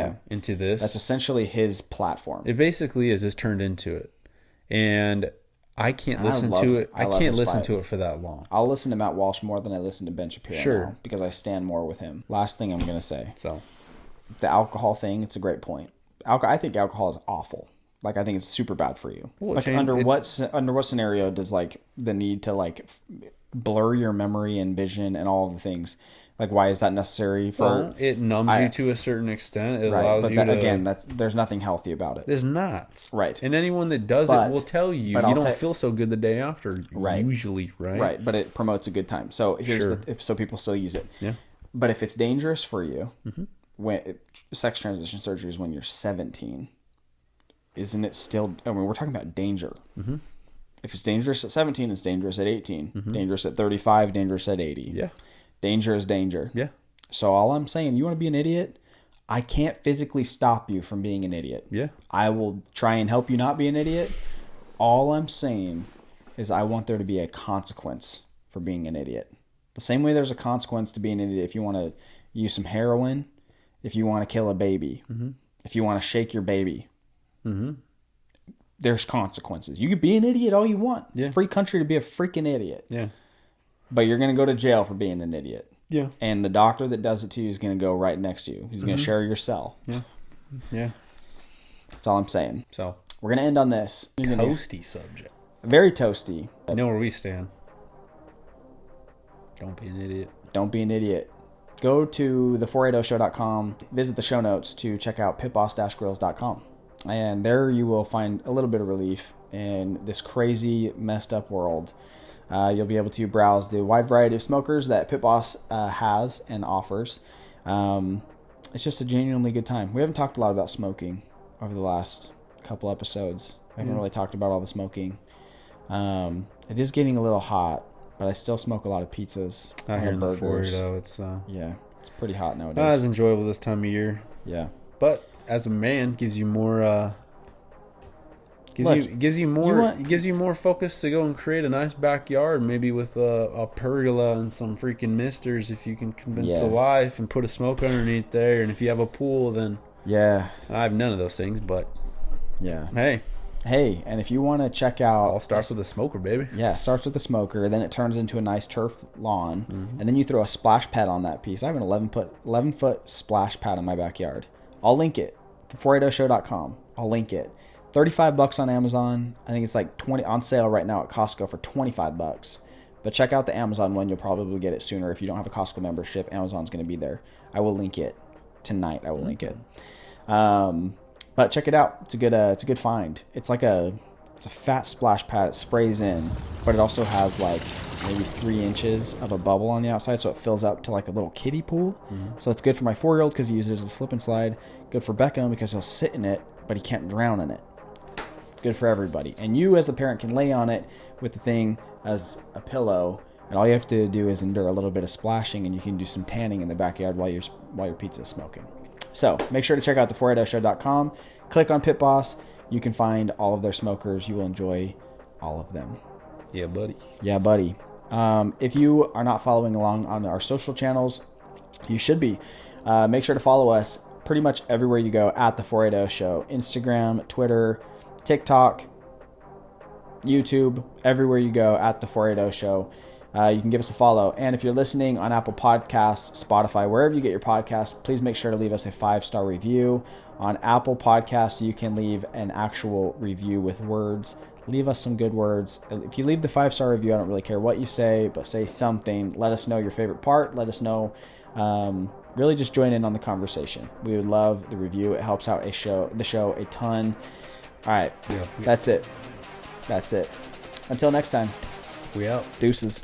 this. That's essentially his platform. It basically is turned into it. And I can't listen to it. I can't listen to it for that long. I'll listen to Matt Walsh more than I listen to Ben Shapiro now because I stand more with him. Last thing I'm going to say. So, the alcohol thing, it's a great point. I think alcohol is awful. Like, I think it's super bad for you. Well, like, under what scenario does like the need to like blur your memory and vision and all of the things? Like, why is that necessary? It numbs you to a certain extent. It allows you to... Again, there's nothing healthy about it. There's not. Right. And anyone that does it will tell you don't feel so good the day after, usually, right? Right, but it promotes a good time. So so people still use it. Yeah. But if it's dangerous for you, when sex transition surgery is when you're 17, isn't it still... I mean, we're talking about danger. Mm-hmm. If it's dangerous at 17, it's dangerous at 18. Mm-hmm. Dangerous at 35, dangerous at 80. Yeah. Danger is danger. Yeah. So all I'm saying, you want to be an idiot? I can't physically stop you from being an idiot. Yeah. I will try and help you not be an idiot. All I'm saying is I want there to be a consequence for being an idiot. The same way there's a consequence to being an idiot if you want to use some heroin, if you want to kill a baby, if you want to shake your baby. There's consequences. You could be an idiot all you want. Yeah. Free country to be a freaking idiot. Yeah. But you're going to go to jail for being an idiot. Yeah. And the doctor that does it to you is going to go right next to you. He's going to share your cell. Yeah. Yeah. That's all I'm saying. So we're going to end on this. Toasty subject. Very toasty. I know where we stand. Don't be an idiot. Don't be an idiot. Go to the480show.com. Visit the show notes to check out pitboss-grills.com. And there you will find a little bit of relief in this crazy, messed up world. You'll be able to browse the wide variety of smokers that Pit Boss has and offers. It's just a genuinely good time. We haven't talked a lot about smoking over the last couple episodes. We haven't really talked about all the smoking. It is getting a little hot, but I still smoke a lot of pizzas. Out here in the Florida, it's it's pretty hot nowadays. Not as enjoyable this time of year. Yeah, but as a man, gives you more Gives you more focus to go and create a nice backyard, maybe with a pergola and some freaking misters if you can convince the wife, and put a smoke underneath there. And if you have a pool, then I have none of those things, but hey, and if you want to check out, all starts with a smoker, baby. Yeah, it starts with a smoker, then it turns into a nice turf lawn, and then you throw a splash pad on that piece. I have an 11-foot splash pad in my backyard. I'll link it. 480show.com. I'll link it. $35 on Amazon. I think it's like 20 on sale right now at Costco for $25. But check out the Amazon one. You'll probably get it sooner if you don't have a Costco membership. Amazon's going to be there. I will link it tonight. I will link it. But check it out. It's a good find. It's a fat splash pad. It sprays in, but it also has like maybe 3 inches of a bubble on the outside, so it fills up to like a little kiddie pool. So it's good for my 4-year-old because he uses it as a slip and slide. Good for Beckham because he'll sit in it, but he can't drown in it. Good for everybody. And you as the parent can lay on it with the thing as a pillow, and all you have to do is endure a little bit of splashing, and you can do some tanning in the backyard while your pizza is smoking. So make sure to check out the 480show.com. Click on Pit Boss. You can find all of their smokers. You will enjoy all of them. Yeah, buddy. Yeah, buddy. If you are not following along on our social channels, you should be. Make sure to follow us pretty much everywhere you go at the 480 Show. Instagram, Twitter, TikTok, YouTube, everywhere you go at the 480 Show. You can give us a follow. And if you're listening on Apple Podcasts, Spotify, wherever you get your podcasts, please make sure to leave us a 5-star review. On Apple Podcasts, you can leave an actual review with words. Leave us some good words. If you leave the 5-star review, I don't really care what you say, but say something. Let us know your favorite part. Let us know. Really just join in on the conversation. We would love the review. It helps out the show a ton. All right. That's it. Until next time. We out. Deuces.